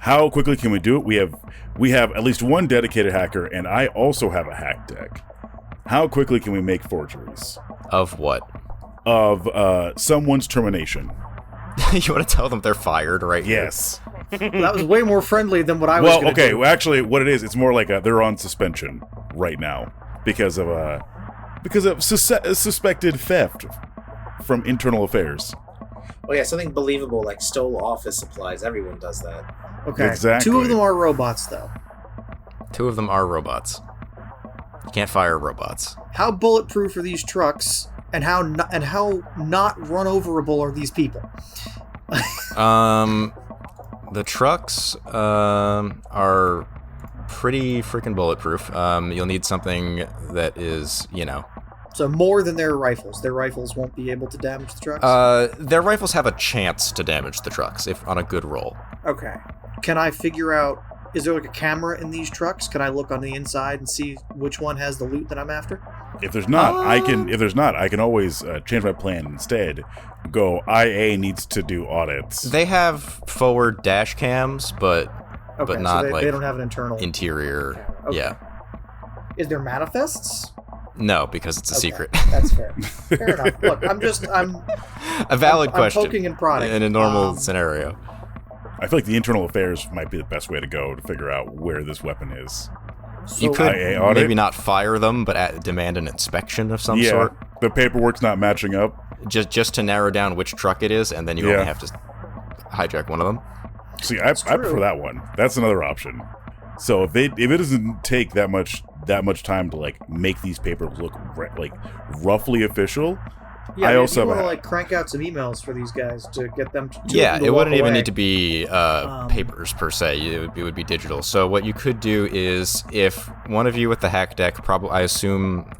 How quickly can we do it? We have at least one dedicated hacker, and I also have a hack deck. How quickly can we make forgeries? Of what? Of someone's termination. You want to tell them they're fired right here? Yes. That was way more friendly than what I was going to do. Well, actually, what it is, it's more like they're on suspension right now because of suspected theft from internal affairs. Oh yeah, something believable like stole office supplies. Everyone does that. Okay. Exactly. 2 of them are robots, though. 2 of them are robots. You can't fire robots. How bulletproof are these trucks, and how not run overable are these people? The trucks are pretty freaking bulletproof. You'll need something that is, So more than their rifles. Their rifles won't be able to damage the trucks? Their rifles have a chance to damage the trucks if on a good roll. Okay. Can I figure out, is there like a camera in these trucks? Can I look on the inside and see which one has the loot that I'm after? If there's not, I can always change my plan instead. Go, IA needs to do audits. They have forward dash cams, but not so they don't have an internal interior. Okay. Yeah. Is there manifests? No, because it's a secret. That's fair. Fair enough. Look, I'm a valid question. I'm poking and prodding. In a normal scenario. I feel like the internal affairs might be the best way to go to figure out where this weapon is. You could IA audit? maybe not fire them, but demand an inspection of some sort. The paperwork's not matching up. Just to narrow down which truck it is, and then you only have to hijack one of them. See, I prefer that one. That's another option. So if it doesn't take that much time to like make these papers look like roughly official, yeah, I also want to like crank out some emails for these guys to get them to it wouldn't even away. need to be papers per se. It would be digital. So what you could do is, if one of you with the hack deck, I assume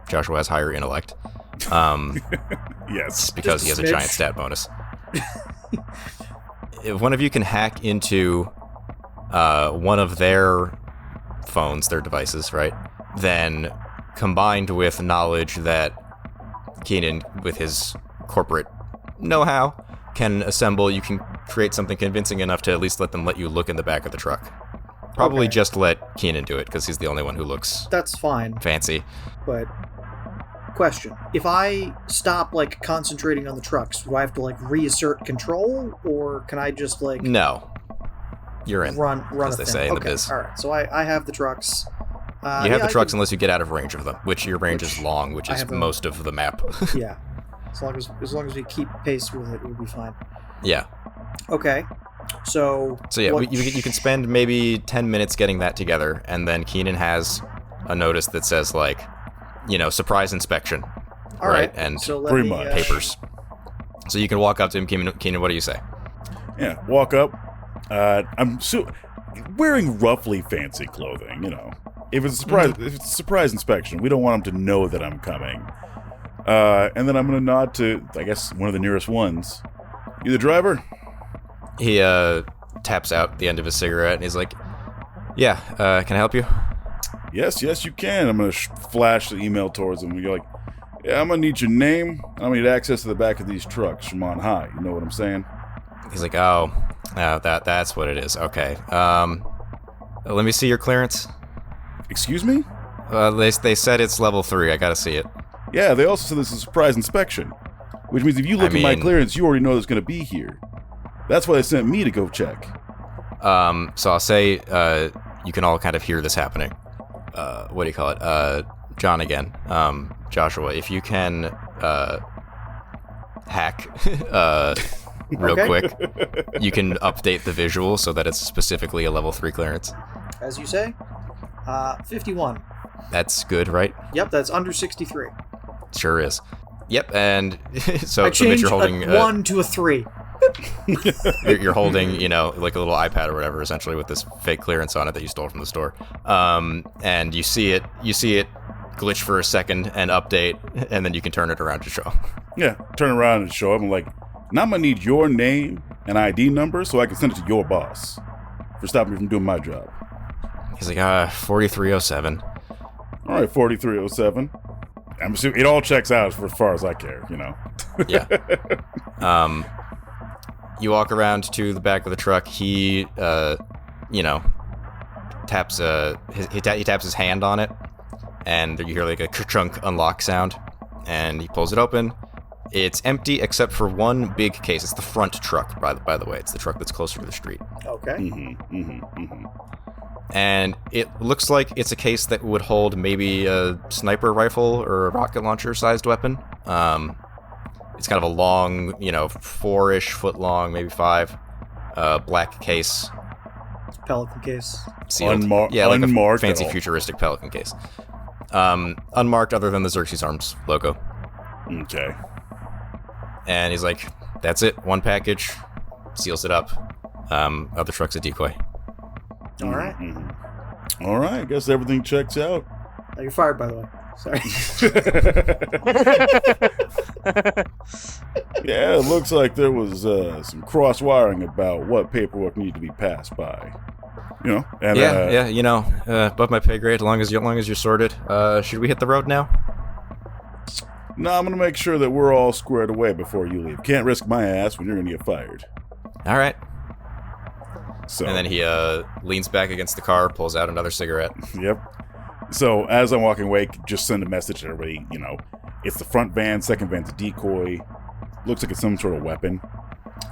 Joshua has higher intellect. Yes, because he has a giant stat bonus. If one of you can hack into one of their phones, their devices, right? Then combined with knowledge that Keenan, with his corporate know-how, can assemble, you can create something convincing enough to at least let you look in the back of the truck. Probably just let Keenan do it, because he's the only one who looks That's fine. fancy. But question, if I stop like concentrating on the trucks, do I have to like reassert control, or can I just like No. You're in, run as they say in the biz. All right, so I have the trucks. You have the trucks unless you get out of range of them, which your range is long, which is most of the map. Yeah, as long as we keep pace with it, we'll be fine. Yeah. Okay, so yeah, you can spend maybe 10 minutes getting that together, and then Keenan has a notice that says like, surprise inspection, all right? And so pretty much papers. So you can walk up to him, Keenan. What do you say? Yeah, walk up. I'm wearing roughly fancy clothing, If it's a surprise inspection, we don't want them to know that I'm coming. And then I'm going to nod to, I guess, one of the nearest ones. You the driver? He taps out the end of his cigarette, and he's like, yeah, can I help you? Yes, you can. I'm going to flash the email towards him. You're like, yeah, I'm going to need your name. I'm going to need access to the back of these trucks from on high. You know what I'm saying? He's like, that's what it is. Okay. Let me see your clearance. Excuse me? They said it's level 3. I gotta see it. Yeah, they also said this is a surprise inspection. Which means if you look at my clearance, you already know it's going to be here. That's why they sent me to go check. So I'll say, you can all kind of hear this happening. What do you call it? John again. Joshua, if you can, hack, real quick, you can update the visual so that it's specifically a level 3 clearance. As you say, 51. That's good, right? Yep, that's under 63. Sure is. Yep, and so I Mitch, changed you're holding a 1 to a 3. you're holding, like a little iPad or whatever, essentially with this fake clearance on it that you stole from the store. And you see it glitch for a second and update, and then you can turn it around to show. Yeah, turn around and show up. I'm like, now I'm gonna need your name and ID number so I can send it to your boss for stopping me from doing my job. He's like, 4307. All right, 4307. I'm assuming it all checks out as far as I care, Yeah. You walk around to the back of the truck. He, taps he taps his hand on it, and you hear like a chunk unlock sound, and he pulls it open. It's empty except for one big case. It's the front truck, by the way. It's the truck that's closer to the street. Okay. And it looks like it's a case that would hold maybe a sniper rifle or a rocket launcher sized weapon. It's kind of a long, 4-ish foot long, maybe 5, black case. Pelican case. Sealed. Unmarked a fancy futuristic Pelican case. Unmarked other than the Xerxes Arms logo. Okay. And he's like, that's it, one package, seals it up. Other truck's a decoy. All right. All right, I guess everything checks out. Oh, you're fired, by the way. Sorry. Yeah, it looks like there was some cross-wiring about what paperwork needed to be passed by. And, above my pay grade, as long as you're sorted. Should we hit the road now? No, I'm going to make sure that we're all squared away before you leave. Can't risk my ass when you're going to get fired. All right. So. And then he leans back against the car, pulls out another cigarette. Yep. So as I'm walking away, just send a message to everybody, it's the front van, second van's a decoy. Looks like it's some sort of weapon.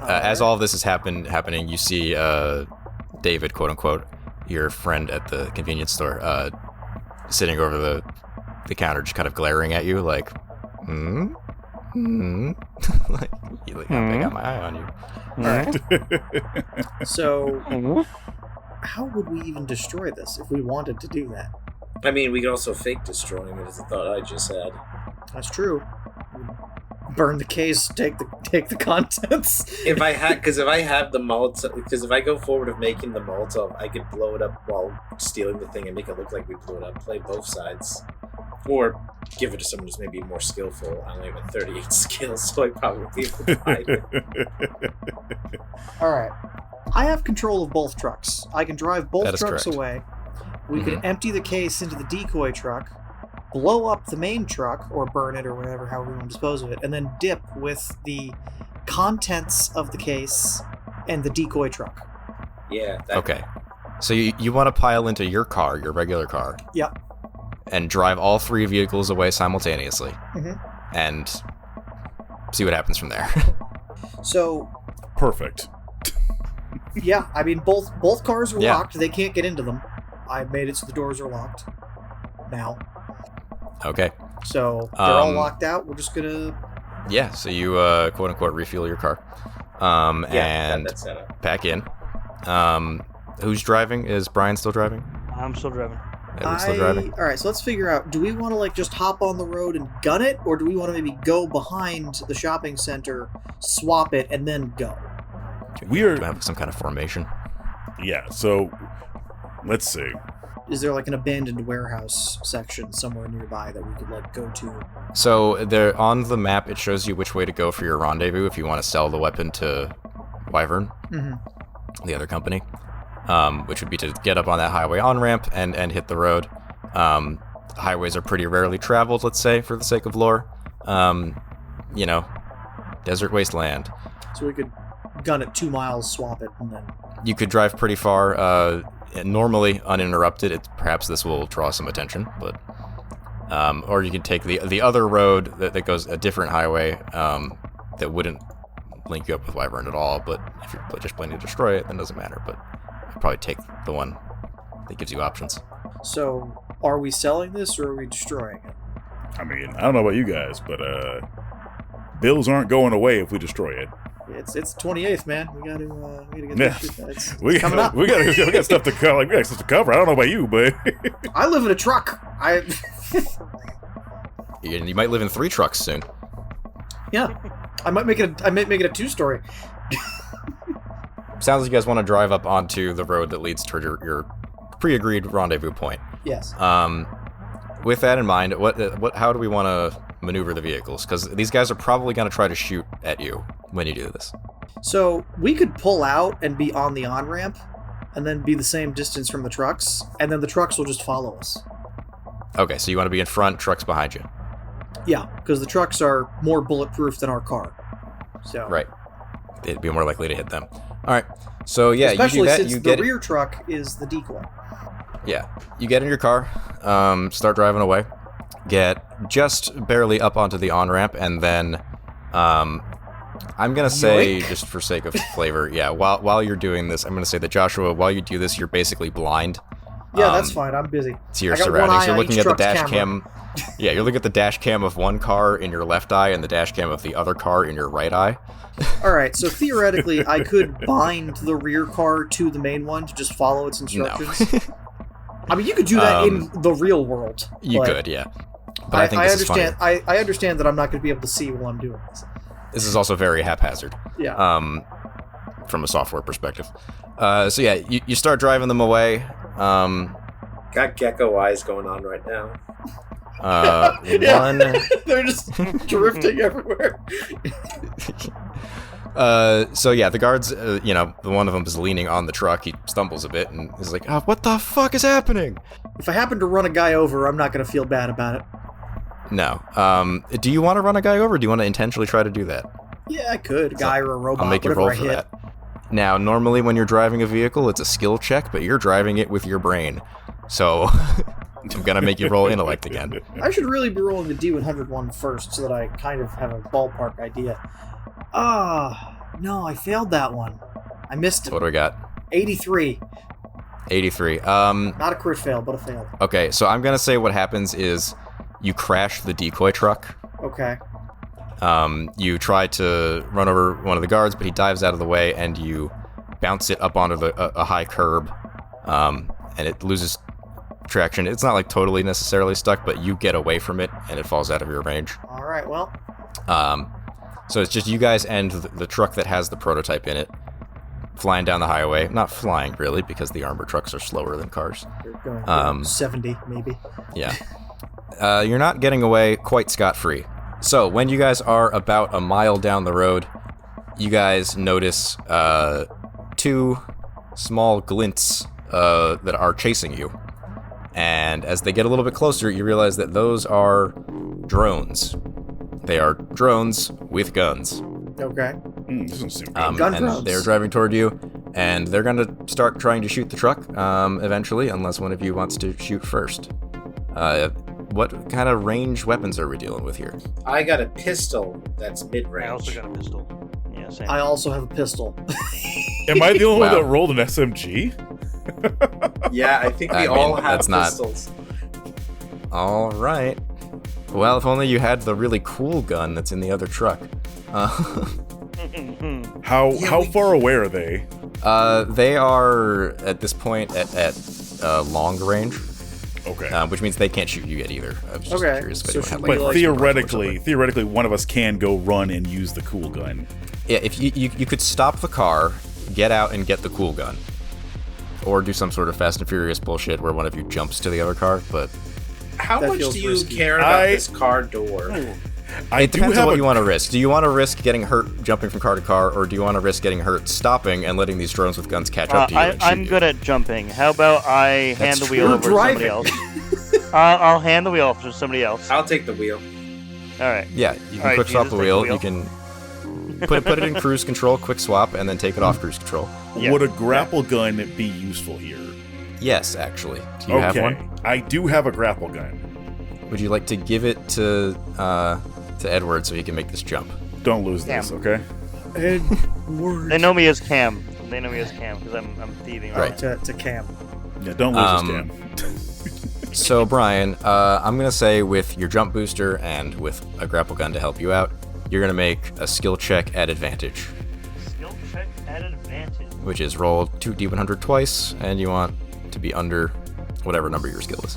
As all of this is happening, you see David, quote unquote, your friend at the convenience store, sitting over the counter, just kind of glaring at you, like, like, I got my eye on you. All right. So, how would we even destroy this if we wanted to do that? I mean, we could also fake destroying it, is the thought I just had. That's true. Burn the case, take the contents. If I have the Molotov, because if I go forward of making the Molotov, I could blow it up while stealing the thing and make it look like we blew it up. Play both sides, or give it to someone who's maybe more skillful. I only have a 38 skills, so I probably be able to hide it. All right, I have control of both trucks. I can drive both trucks correct. away. We can empty the case into the decoy truck, blow up the main truck, or burn it, or whatever, however we want to dispose of it, and then dip with the contents of the case and the decoy truck. Yeah. Okay. So you want to pile into your car, your regular car. Yep. And drive all 3 vehicles away simultaneously. And see what happens from there. So... Perfect. Yeah, I mean, both cars are locked. They can't get into them. I made it so the doors are locked now. Okay. So they're all locked out. We're just gonna... Yeah, so you, quote-unquote, refuel your car. And that's set up. pack in. Who's driving? Is Brian still driving? I'm still driving. Edward's still driving? All right, so let's figure out, do we want to, just hop on the road and gun it, or do we want to maybe go behind the shopping center, swap it, and then go? Do we have some kind of formation? Yeah, so let's see. Is there, an abandoned warehouse section somewhere nearby that we could, go to? So, there on the map, it shows you which way to go for your rendezvous if you want to sell the weapon to Wyvern, the other company. Which would be to get up on that highway on-ramp and hit the road. Highways are pretty rarely traveled, let's say, for the sake of lore. Desert wasteland. So we could gun it 2 miles, swap it, and then... You could drive pretty far, normally uninterrupted. Perhaps this will draw some attention, but... or you can take the other road that goes a different highway that wouldn't link you up with Wyvern at all, but if you're just planning to destroy it, then it doesn't matter, but... probably take the one that gives you options. So, are we selling this or are we destroying it? I mean, I don't know about you guys, but bills aren't going away if we destroy it. It's 28th, man. We gotta get this shit. It's We coming up. We got stuff to cover. We got stuff to cover. I don't know about you, but I live in a truck. You might live in 3 trucks soon. Yeah, I might make it a 2-story. Sounds like you guys want to drive up onto the road that leads toward your pre-agreed rendezvous point. Yes. With that in mind, how do we want to maneuver the vehicles? Because these guys are probably going to try to shoot at you when you do this. So we could pull out and be on the on-ramp, and then be the same distance from the trucks, and then the trucks will just follow us. Okay, so you want to be in front, trucks behind you. Yeah, because the trucks are more bulletproof than our car. So Right. They'd be more likely to hit them. All right. So yeah, especially you do that. since You the get rear truck is the decoy. Yeah, you get in your car, start driving away, get just barely up onto the on-ramp, and then I'm gonna say, Yoink. just for sake of flavor, yeah, while you're doing this, I'm gonna say that Joshua, while you do this, you're basically blind. Yeah, that's fine. I'm busy. To your I got surroundings. one eye You're on looking each at the truck's dash camera. cam. Yeah, you're looking at the dash cam of one car in your left eye and the dash cam of the other car in your right eye. All right, so theoretically, I could bind the rear car to the main one to just follow its instructions. No. I mean, you could do that in the real world. You but could, yeah. But I think this understand. is funny. I understand that I'm not going to be able to see while I'm doing this. This is also very haphazard. Yeah. From a software perspective. So yeah, you start driving them away. Got gecko eyes going on right now. One. They're just drifting everywhere. So yeah, the guards, one of them is leaning on the truck. He stumbles a bit and is like, "Oh, what the fuck is happening?" If I happen to run a guy over, I'm not going to feel bad about it. No. Do you want to run a guy over? Or do you want to intentionally try to do that? Yeah, I could. A guy or a robot, I'll make you whatever roll I for hit. that. Now, normally when you're driving a vehicle, it's a skill check, but you're driving it with your brain. So I'm gonna make you roll intellect again. I should really be rolling the D100 one first so that I kind of have a ballpark idea. No, I failed that one. I missed What do we got? 83. 83. Not a crit fail, but a fail. Okay, so I'm gonna say what happens is you crash the decoy truck. Okay. You try to run over one of the guards, but he dives out of the way, and you bounce it up onto a high curb, and it loses traction. It's not like totally necessarily stuck, but you get away from it, and it falls out of your range. All right, well. So it's just you guys and the truck that has the prototype in it flying down the highway. Not flying, really, because the armored trucks are slower than cars. They're going 70, maybe. Yeah. You're not getting away quite scot-free. So, when you guys are about a mile down the road, you guys notice 2 small glints that are chasing you. And as they get a little bit closer, you realize that those are drones. They are drones with guns. Okay. Doesn't seem good. Gun and drones. they're driving toward you, and they're going to start trying to shoot the truck eventually, unless one of you wants to shoot first. What kind of range weapons are we dealing with here? I got a pistol that's mid-range. I also got a pistol. Yeah, same. I also have a pistol. Am I the only one Wow. that rolled an SMG? Yeah, I think we I mean, all have that's not- pistols. All right. Well, if only you had the really cool gun that's in the other truck. How far away are they? They are, at this point, at long range, Okay. which means they can't shoot you yet either. I was just Okay, curious if so anyone should had, we, like, But like- theoretically, one of us can go run and use the cool gun. Yeah, if you could stop the car, get out and get the cool gun. Or do some sort of Fast and Furious bullshit where one of you jumps to the other car, but How That much feels do you risky. care about this car door? it depends on what you want to risk. Do you want to risk getting hurt jumping from car to car, or do you want to risk getting hurt stopping and letting these drones with guns catch up to you and shoot I'm you? good at jumping. How about I hand the wheel true. over to somebody Driving. else? I'll hand the wheel off to somebody else. I'll take the wheel. All right. Yeah, you can Alright, quick swap Jesus, the take wheel. the wheel. You can put it in cruise control, quick swap, and then take it off cruise control. Yeah. Would a grapple gun be useful here? Yes, actually. Do you have one? I do have a grapple gun. Would you like to give it to Edward so he can make this jump? Don't lose this, Damn. okay? Edward. They know me as Cam. They know me as Cam because I'm thieving. Right. To Cam. Yeah, don't lose this, Cam. So, Brian, I'm going to say with your jump booster and with a grapple gun to help you out, you're going to make a skill check at advantage, Skill check at advantage. which is roll 2d100 twice, and you want to be under whatever number your skill is.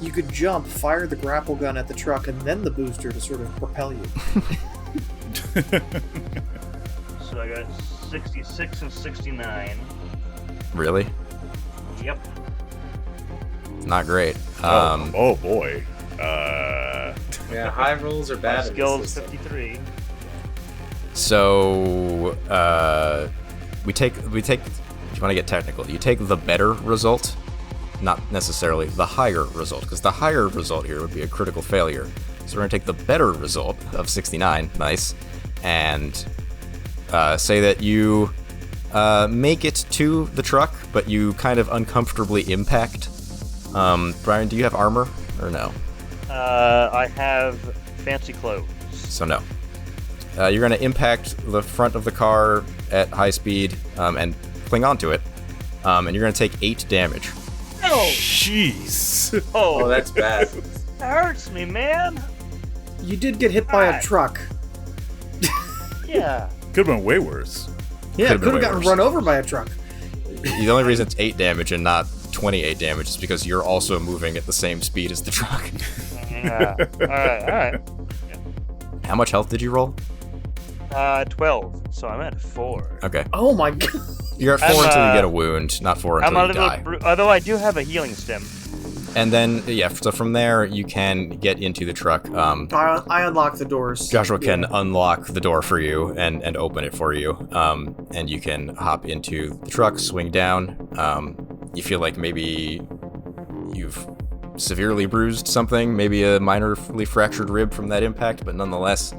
You could jump, fire the grapple gun at the truck, and then the booster to sort of propel you. So I got 66 and 69. Really? Yep. Not great. Oh boy. Yeah, high rolls are My bad. in this skill's system. 53. So we take. If you want to get technical, you take the better result, not necessarily the higher result, because the higher result here would be a critical failure. So we're gonna take the better result of 69, nice, and say that you make it to the truck, but you kind of uncomfortably impact. Brian, do you have armor or no? I have fancy clothes. So no. You're going to impact the front of the car at high speed and cling onto it, and you're going to take 8 damage. Oh, Jeez. Oh, that's bad. that hurts me, man. You did get hit by a God. truck. Yeah. Could have been way worse. Yeah, Could've could been have way gotten worse. run over by a truck. The only reason it's 8 damage and not 28 damage is because you're also moving at the same speed as the truck. Yeah. All right. How much health did you roll? 12. So I'm at 4. Okay. Oh my god. You're at 4 I'm, until you get a wound, not 4 I'm until a you little, die. although I do have a healing stem. And then, yeah, so from there, you can get into the truck. I unlock the doors. Joshua can unlock the door for you and open it for you. And you can hop into the truck, swing down. You feel like maybe you've severely bruised something, maybe a minorly fractured rib from that impact, but nonetheless,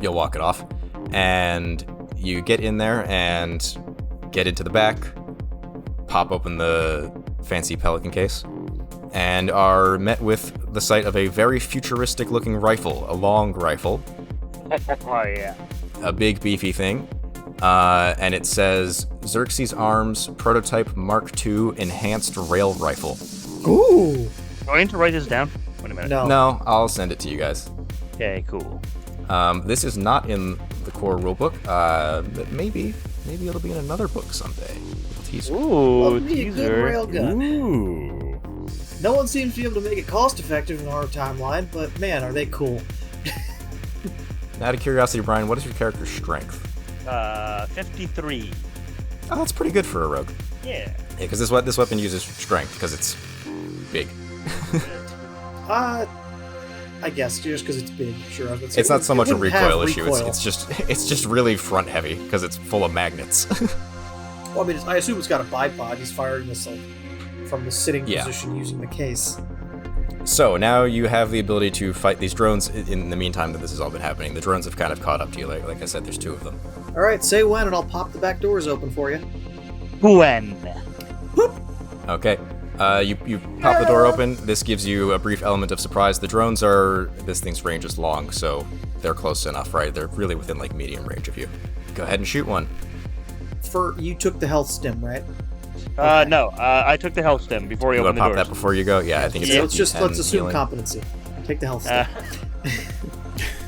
you'll walk it off. And you get in there and get into the back, pop open the fancy Pelican case, and are met with the sight of a very futuristic looking rifle, a long rifle, Oh yeah. a big beefy thing, and it says Xerxes Arms Prototype Mark II Enhanced Rail Rifle. Ooh. Do I need to write this down? Wait a minute. No. No, I'll send it to you guys. Okay, cool. This is not in the core rulebook, but maybe it'll be in another book someday. Teaser. Ooh, Love me a good teaser. railgun. Ooh. No one seems to be able to make it cost effective in our timeline, but man, are they cool. Out of curiosity, Brian, what is your character's strength? 53. Oh, that's pretty good for a rogue. Yeah. Yeah, because this weapon uses strength because it's big. I guess just because it's big. Sure. I was gonna say, It's not so much a wouldn't have recoil issue. recoil. It's just really front heavy because it's full of magnets. Well, I mean, I assume it's got a bipod. He's firing this like from the sitting Yeah. position using the case. So now you have the ability to fight these drones. In the meantime that this has all been happening, the drones have kind of caught up to you. Like I said, there's 2 of them. All right, say when, and I'll pop the back doors open for you. When? Okay. You pop the door open. This gives you a brief element of surprise. The drones this thing's range is long, so they're close enough, right? They're really within like medium range of you. Go ahead and shoot one. You took the health stem, right? No. I took the health stem before you You want opened to the pop doors. that before you go? Yeah, I think it's Let's assume healing. competency. Take the health stem.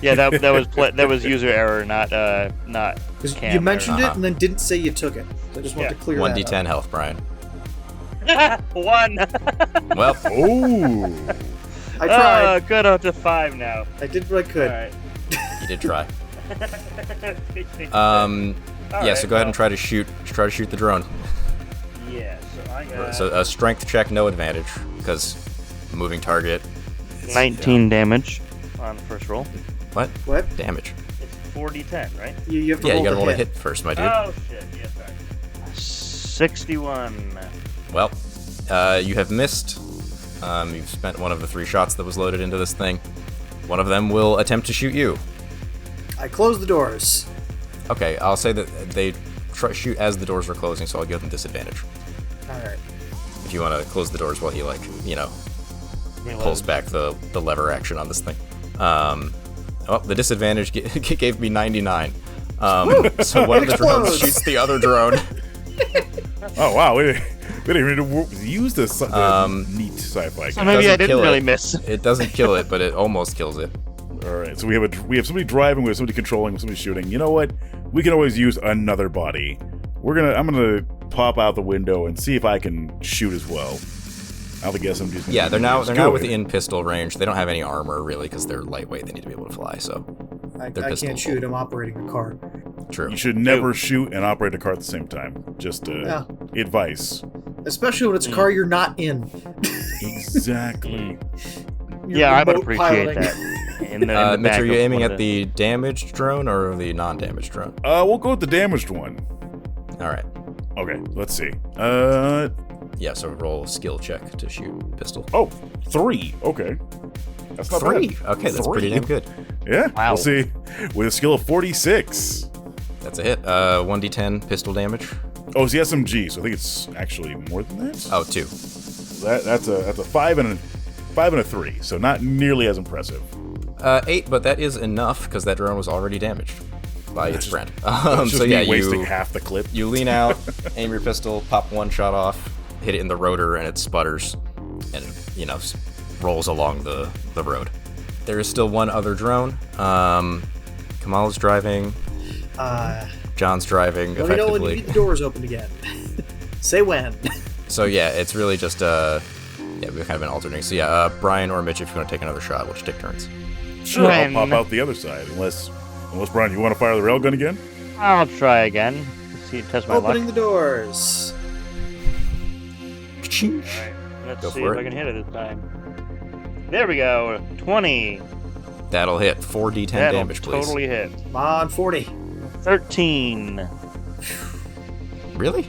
Yeah, that was user error, not Because Cam you mentioned error. it and then didn't say you took it. So I just want to clear that 1d10 up. health, Brian. 1. Well, Oh. I tried. Good up to 5 now. I did what I could. All right. you did try. All Yeah, right, so go ahead and well, try to shoot the drone. Yeah, so I got So a strength check, no advantage, because moving target. it's- 19 damage on the first roll. What? What? Damage. It's 4d10, right? You have to Yeah, roll you gotta the roll a hit. hit first, my dude. Oh shit! Yeah, sorry. 61. Well, you have missed. You've spent one of the 3 shots that was loaded into this thing. One of them will attempt to shoot you. I close the doors. Okay, I'll say that they shoot as the doors are closing, so I'll give them disadvantage. All right. If you want to close the doors while he, pulls back the lever action on this thing. The disadvantage gave me 99. So one of the drones Close. shoots the other drone. Oh wow. We didn't even use the neat sci-fi. So maybe I doesn't didn't kill really it. miss. It doesn't kill it, but it almost kills it. All right. So we have somebody driving, we have somebody controlling, we have somebody shooting. You know what? We can always use another body. I'm gonna pop out the window and see if I can shoot as well. I think SMGs. Yeah, they're now within pistol range. They don't have any armor really because they're lightweight. They need to be able to fly. So I they're can't pistolable. shoot. I'm operating a car. True. You should never shoot and operate a car at the same time. Just advice. Especially when it's a car you're not in. Exactly. You're Yeah, I would remote appreciate piloting. that. In the Mitch, back are you of aiming one at of the damaged drone or the non-damaged drone? We'll go with the damaged one. All right. Okay, let's see. Yeah, so roll a skill check to shoot pistol. Oh, 3. Okay. That's not 3. bad. Okay, that's 3. pretty damn good. Yeah, Wow. we'll see. With a skill of 46. That's a hit. 1d10 pistol damage. Oh, it's the SMG, so I think it's actually more than that. Oh, 2. That's a 5 and a 3, so not nearly as impressive. 8, but that is enough because that drone was already damaged by its friend. It's just So yeah, me wasting you half the clip. you lean out, aim your pistol, pop one shot off, hit it in the rotor, and it sputters, and rolls along the road. There is still one other drone. Kamal's driving. John's driving Let me know when you effectively. get the doors opened again. Say when. So yeah, it's really just we've kind of been alternating. So yeah, Brian or Mitch, if you want to take another shot, we'll just take turns. Sure, I'll When- pop out the other side, unless Brian, you want to fire the railgun again? I'll try again. See, test my Opening luck. the doors. Alright, let's Go see for if it. I can hit it this time. There we go. 20. That'll hit. 4d10 That'll damage, please. totally hit. Come on, 40. 13. Really?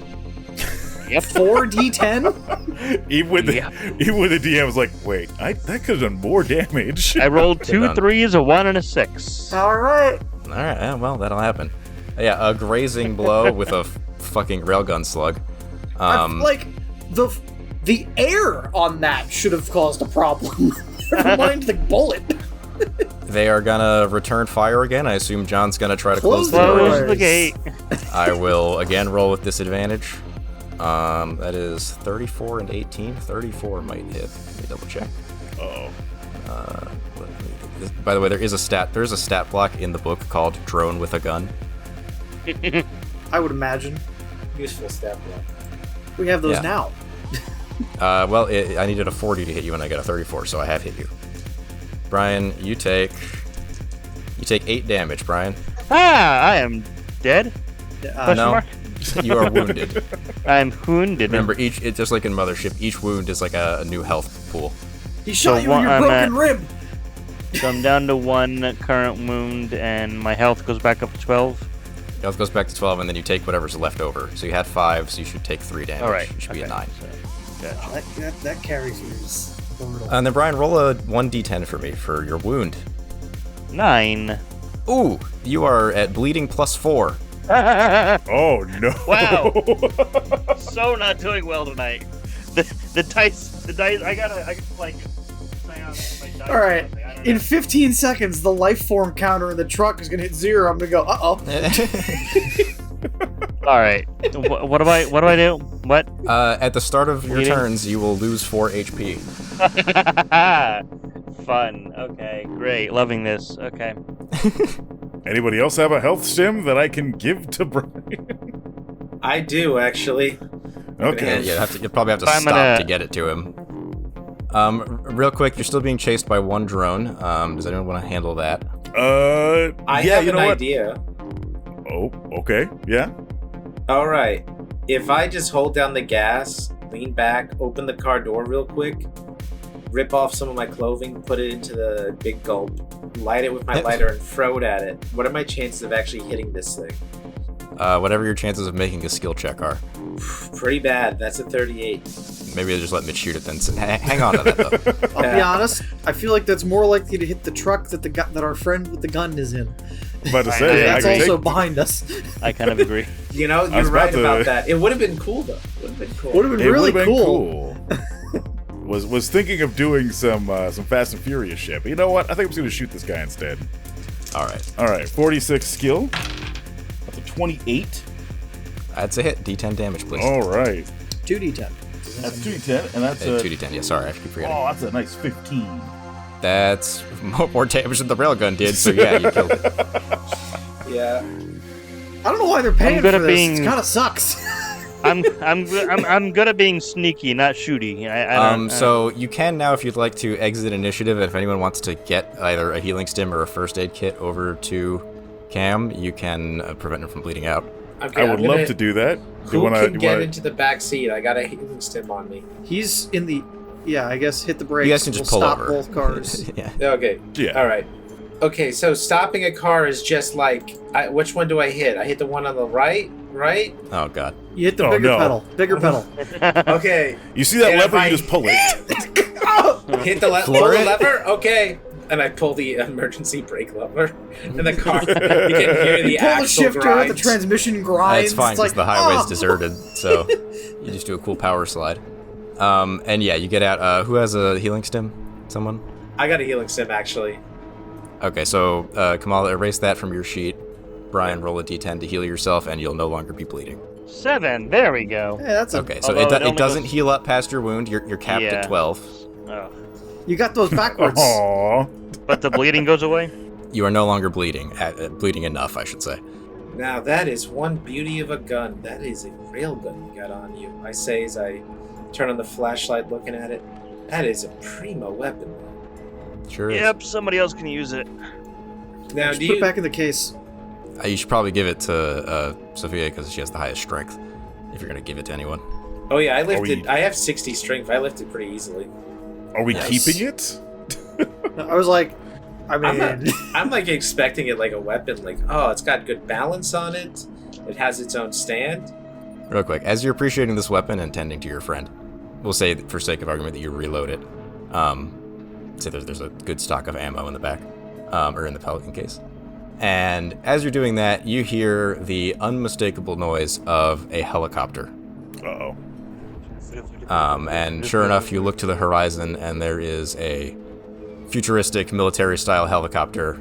Yep. 4d10? Even with the Yeah. DM was like, wait, that could have done more damage. I rolled two done. 3s, a 1, and a 6. All right. All right. Yeah, well, that'll happen. Yeah, a grazing blow with a fucking railgun slug. Like, the air on that should have caused a problem. Never mind the bullet. They are gonna return fire again. I assume John's gonna try to close the Close door. Close doors. the gate. I will again roll with disadvantage. That is 34 and 18. 34 might hit. Let me double check. Oh, By the way, there is a stat block in the book called "Drone with a Gun." I would imagine. Useful stat block. We have those Yeah. now. Well, I needed a 40 to hit you, and I got a 34, so I have hit you. Brian, you take 8 damage. Brian, I am dead. Question no. mark? You are wounded. I'm wounded. Remember, just like in Mothership, each wound is like a new health pool. He shot you in one- your I'm broken at- rib. So I'm down to 1 current wound, and my health goes back up to 12. Health goes back to 12, and then you take whatever's left over. So you had 5, so you should take 3 damage. All right. You should be at 9. So, gotcha. That carry through is brutal. And then Brian, roll a 1d10 for me for your wound. 9. Ooh, you are at bleeding +4. oh no! Wow. So not doing well tonight. The dice. I gotta like. Hang on, my dice All right. or something, I don't In know. 15 seconds, the life form counter in the truck is gonna hit 0. I'm gonna go, uh-oh. All right. What do I do? What? At the start of your Bleeding? turns, you will lose 4 HP. Fun. Okay. Great. Loving this. Okay. Anybody else have a health stim that I can give to Brian? I do, actually. Okay. Yeah, you'll probably have to I'm stop gonna- to get it to him. Real quick, you're still being chased by one drone. Does anyone want to handle that? I yeah, have you an know what? idea. Oh, okay, yeah. All right. If I just hold down the gas, lean back, open the car door real quick, rip off some of my clothing, put it into the big gulp, light it with my lighter, and throw it at it, what are my chances of actually hitting this thing? Whatever your chances of making a skill check are. Pretty bad. That's a 38. Maybe they'll just let Mitch shoot it then. Hang on to that, though. I'll be honest, I feel like that's more likely to hit the truck that our friend with the gun is in. I'm about to Right, say, I That's can also take, behind us. I kind of agree. You know, was you're right about to- about that. It would have been cool, though. Would have been cool. Would have been it really would've been cool. was thinking of doing some Fast and Furious shit, but you know what? I think I'm just gonna shoot this guy instead. All right. All right, 46 skill. That's a 28. That's a hit. D10 damage, please. All right, 2d10. that's 2d10, and that's 2d10. Yeah, sorry, I keep forgetting. Oh, that's a nice 15. That's more damage than the railgun did, so yeah, you killed it. Yeah. I don't know why they're paying good for at this. being- It kind of sucks. I'm good at being sneaky, not shooty. So you can now, if you'd like to exit initiative, if anyone wants to get either a healing stim or a first aid kit over to Cam, you can prevent him from bleeding out. Okay, I would love to do that. Who can get into the back seat? I got a healing stim on me. He's in the... Yeah, I guess hit the brakes. You guys can just pull stop over. both cars. Yeah. Okay. Yeah. All right. Okay, so stopping a car is just like... which one do I hit? I hit the one on the right? Oh, God. You hit the bigger pedal. Bigger pedal. Okay. You see that And lever, if I you just pull it. hit the pull Floor the it? lever? Okay. And I pull the emergency brake lever. And the car... You can hear the You pull the axle shifter, grinds. the transmission grinds. It's fine It's because like, the highway's oh! deserted, so you just do a cool power slide. And yeah, you get out. Who has a healing stim? Someone? I got a healing stim, actually. Okay, so Kamala, erase that from your sheet. Brian, roll a d10 to heal yourself, and you'll no longer be bleeding. 7. There we go. Hey, that's a... Okay, so Although it it only doesn't goes- heal up past your wound. You're capped Yeah. at 12. Oh. You got those backwards. Aww. But the bleeding goes away. You are no longer bleeding. Bleeding enough, I should say. Now that is one beauty of a gun. That is a real gun you got on you. I say as I turn on the flashlight looking at it. That is a primo weapon. Sure is. Yep, somebody else can use it. Now Just do put you... it back in the case. You should probably give it to Sophia because she has the highest strength. If you're gonna give it to anyone. Oh yeah, I lifted... we- I have 60 strength. I lifted pretty easily. Are we Yes. keeping it? I was like, I mean... I'm like expecting it like a weapon. Like, oh, it's got good balance on it. It has its own stand. Real quick, as you're appreciating this weapon and tending to your friend, we'll say, for sake of argument, that you reload it. Say there's a good stock of ammo in the back, or in the Pelican case. And as you're doing that, you hear the unmistakable noise of a helicopter. Uh-oh. And sure enough, you look to the horizon, and there is a futuristic military-style helicopter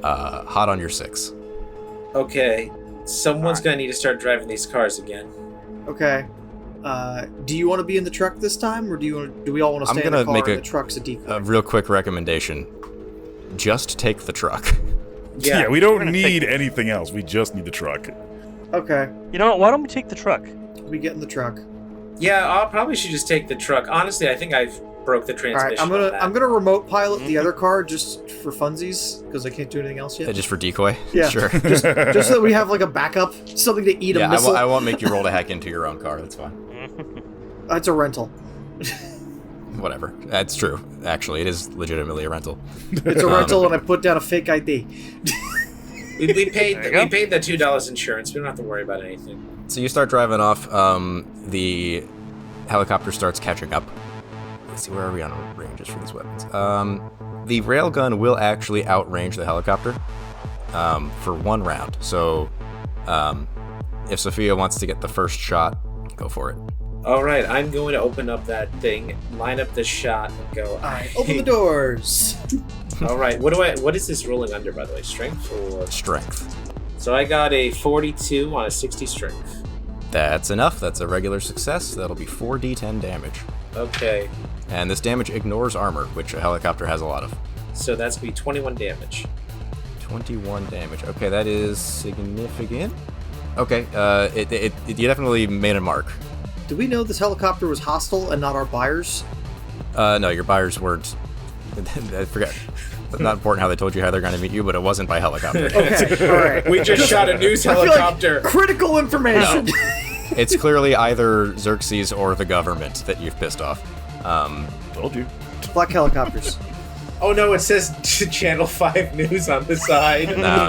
hot on your 6. Okay, someone's gonna need to start driving these cars again. Okay. Do you want to be in the truck this time, or do we all want to I'm stay in the gonna car make and the truck's a decoy? A real quick recommendation. Just take the truck. Yeah, we we're don't gonna need anything else. We just need the truck. Okay. You know what? Why don't we take the truck? We get in the truck. Yeah, I probably should just take the truck. Honestly, I think I've broke the All transmission. right, on that. I'm gonna remote pilot the other car just for funsies because I can't do anything else yet. Just for decoy? Yeah. Sure. just so that we have like a backup, something to eat a Yeah, missile. I won't make you roll to hack into your own car. That's fine. It's a rental. Whatever. That's true. Actually, it is legitimately a rental. It's a rental, and I put down a fake ID. We paid There you go. we paid the $2 insurance. We don't have to worry about anything. So you start driving off. The helicopter starts catching up. Let's see, where are we on ranges for these weapons? The railgun will actually outrange the helicopter for 1 round. So if Sophia wants to get the first shot, go for it. All right, I'm going to open up that thing, line up the shot, and go. All right, open the doors. All right, what is this rolling under, by the way? Strength or? Strength. So I got a 42 on a 60 strength. That's enough. That's a regular success. That'll be 4d10 damage. Okay, And this damage ignores armor, which a helicopter has a lot of. so that's gonna be 21 damage. 21 damage. Okay, that is significant. Okay, you definitely made a mark. Do we know this helicopter was hostile and not our buyers? No, your buyers weren't. I forget. It's not important how they told you how they're going to meet you, but it wasn't by helicopter. Okay, all right. We just shot a news I feel like helicopter. critical information. It's clearly either Xerxes or the government that you've pissed off. Told you. Black helicopters. Oh no, it says Channel 5 News on the side. No.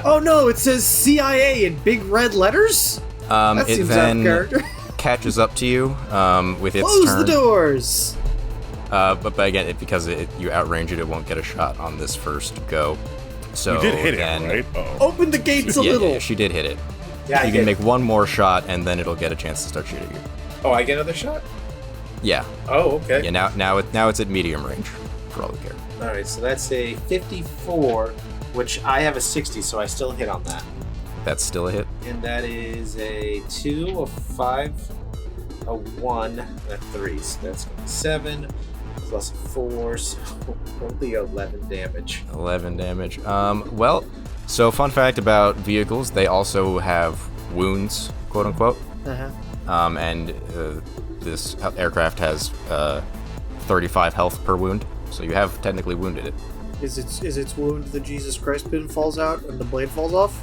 Oh no, it says CIA in big red letters? That It seems out of then character. catches up to you with its Close turn. the doors. But again, because you outrange it, it won't get a shot on this first go. So You did hit then, it, right? Oh. Open the gates a Yeah, little. yeah, she did hit it. Yeah, I You can did. make one more shot, and then it'll get a chance to start shooting you. Oh, I get another shot? Yeah. Oh, okay. Yeah. Now it's at medium range, for all we care. All right, so that's a 54, which I have a 60, so I still hit on that. That's still a hit. And that is a 2, a 5, a 1, and a 3. So that's going to be 7 plus a 4, so only 11 damage. 11 damage. So fun fact about vehicles, they also have wounds, quote unquote. Uh-huh. And this aircraft has 35 health per wound, so you have technically wounded it. Is its wound the Jesus Christ pin falls out and the blade falls off?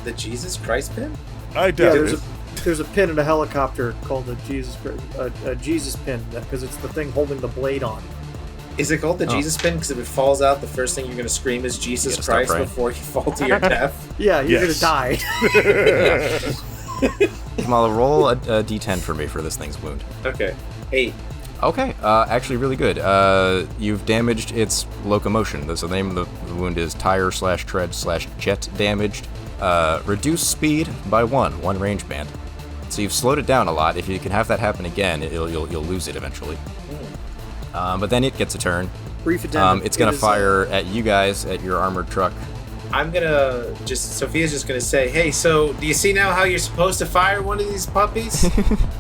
The Jesus Christ pin? I doubt it. There's a pin in a helicopter called a Jesus pin because it's the thing holding the blade on. Is it called the Jesus pin? Because if it falls out, the first thing you're going to scream is Jesus Christ before you fall to your death. Yeah, you're going to die. Kamala, roll a d10 for me for this thing's wound. Okay. 8. Okay, actually really good. You've damaged its locomotion. So the name of the wound is tire/tread/jet damaged. Reduce speed by one range band. So you've slowed it down a lot. If you can have that happen again, you'll lose it eventually. But then it gets a turn. Brief addendum. It's gonna fire at you guys at your armored truck. I'm gonna Sophia's just gonna say, hey, so do you see now how you're supposed to fire one of these puppies?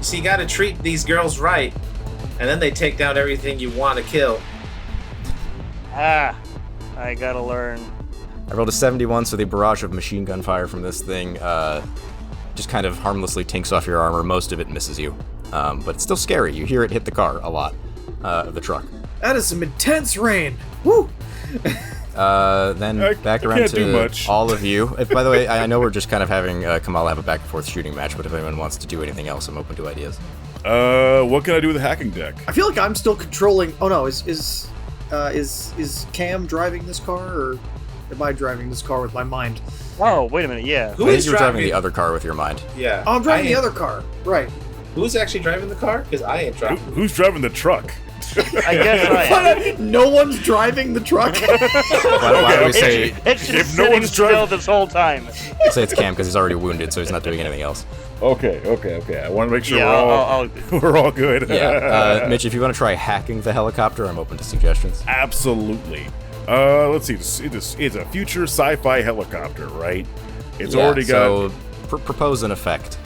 So you gotta treat these girls right, and then they take down everything you want to kill. I gotta learn. I rolled a 71, so the barrage of machine gun fire from this thing just kind of harmlessly tinks off your armor. Most of it misses you, but it's still scary. You hear it hit the car a lot, of the truck. That is some intense rain. Woo! Then back around can't do to much. all of you. By the way, I know we're just kind of having Kamala have a back and forth shooting match, but if anyone wants to do anything else, I'm open to ideas. What can I do with the hacking deck? I feel like I'm still controlling. Oh no, is Cam driving this car, or am I driving this car with my mind? Oh, wait a minute, yeah. Who I think is you were driving the other car with your mind. Yeah. Oh, I'm driving the other car. Right. Who's actually driving the car? Because I ain't driving. Who's driving the truck? I guess I am. No one's driving the truck. Why do we say It's just If no sitting one's still driving- this whole time. it's Cam because he's already wounded, so he's not doing anything else? Okay. I want to make sure Yeah, we're all good. Yeah, Mitch, if you want to try hacking the helicopter, I'm open to suggestions. Absolutely. Let's see. It's a future sci-fi helicopter, right? It's already got. So propose an effect.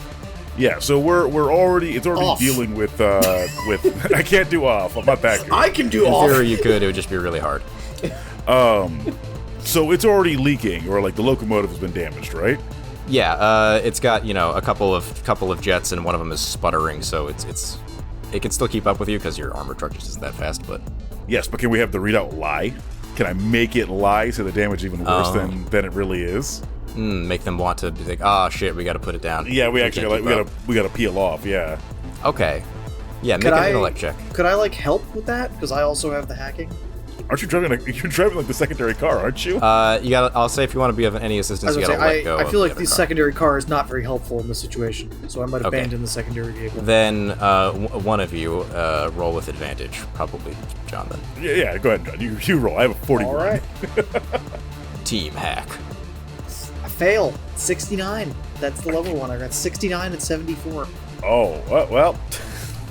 Yeah, so we're already. It's already Off. dealing with. I can't do off. I'm not that good. I can do In all. theory, you could. It would just be really hard. So it's already leaking, or like the locomotive has been damaged, right? Yeah, it's got a couple of jets, and one of them is sputtering, so it can still keep up with you because your armored truck just isn't that fast. But Yes, but can we have the readout lie? Can I make it lie so the damage is even worse than it really is? make them want to be like, oh shit, we got to put it down. Yeah, we can't actually keep up. we gotta peel off. Yeah. Okay. Yeah, make Could an I- intellect check. Could I help with that? Because I also have the hacking. Aren't you driving? You're driving like the secondary car, aren't you? You got. I'll say if you want to be of any assistance, As you I got to let say, go. I of feel like the the other car. secondary car is not very helpful in this situation, so I might Okay. abandon the secondary vehicle. Then one of you roll with advantage. Probably John. Then Yeah. Go ahead, John. You roll. I have a 41. All right. team hack. I fail. 69. That's the level one. I got 69 and 74. Oh well.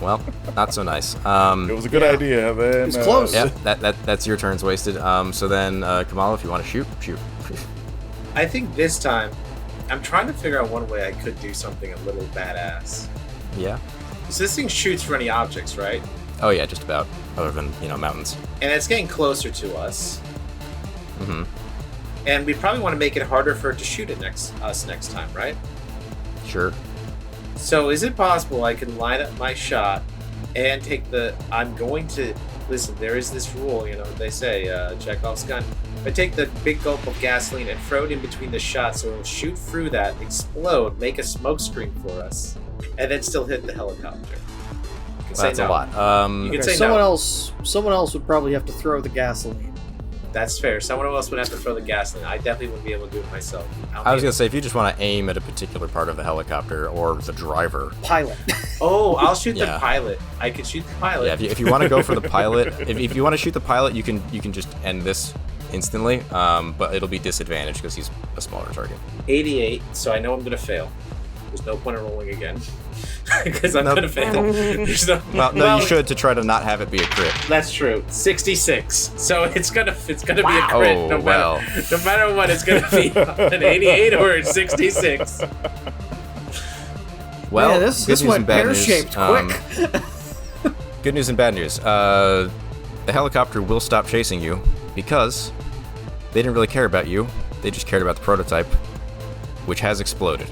Well, not so nice. It was a good Yeah. idea. Then It's close. Yeah, that's your turn's wasted. So then, Kamala, if you want to shoot. I think this time, I'm trying to figure out one way I could do something a little badass. Yeah. So this thing shoots for any objects, right? Oh yeah, just about. Other than mountains. And it's getting closer to us. Mm-hmm. And we probably want to make it harder for it to shoot at us next time, right? Sure. So is it possible I can line up my shot and take I'm going to... Listen, there is this rule, they say, Chekhov's gun. If I take the big gulp of gasoline and throw it in between the shots so it'll shoot through that, explode, make a smoke screen for us, and then still hit the helicopter. You can say That's a no. lot. You can Okay, say someone no. else would probably have to throw the gasoline. That's fair. Someone else would have to throw the gasoline. I definitely wouldn't be able to do it myself. I was gonna say if you just want to aim at a particular part of the helicopter or the driver. Pilot. Oh, I'll shoot Yeah. the pilot. I could shoot the pilot. Yeah, if you want to go for the pilot, if you want to shoot the pilot, you can just end this instantly. But it'll be disadvantaged because he's a smaller target. 88, so I know I'm gonna fail. There's no point in rolling again. Because I'm Nope. gonna fail. There's no, Well, you should to try to not have it be a crit. That's true. 66. So it's gonna be a crit. Oh, no well. matter what, it's gonna be an 88 or a 66. Well, Man, good this news went and bad news. pear-shaped quick. Good news and bad news. The helicopter will stop chasing you because they didn't really care about you. They just cared about the prototype, which has exploded.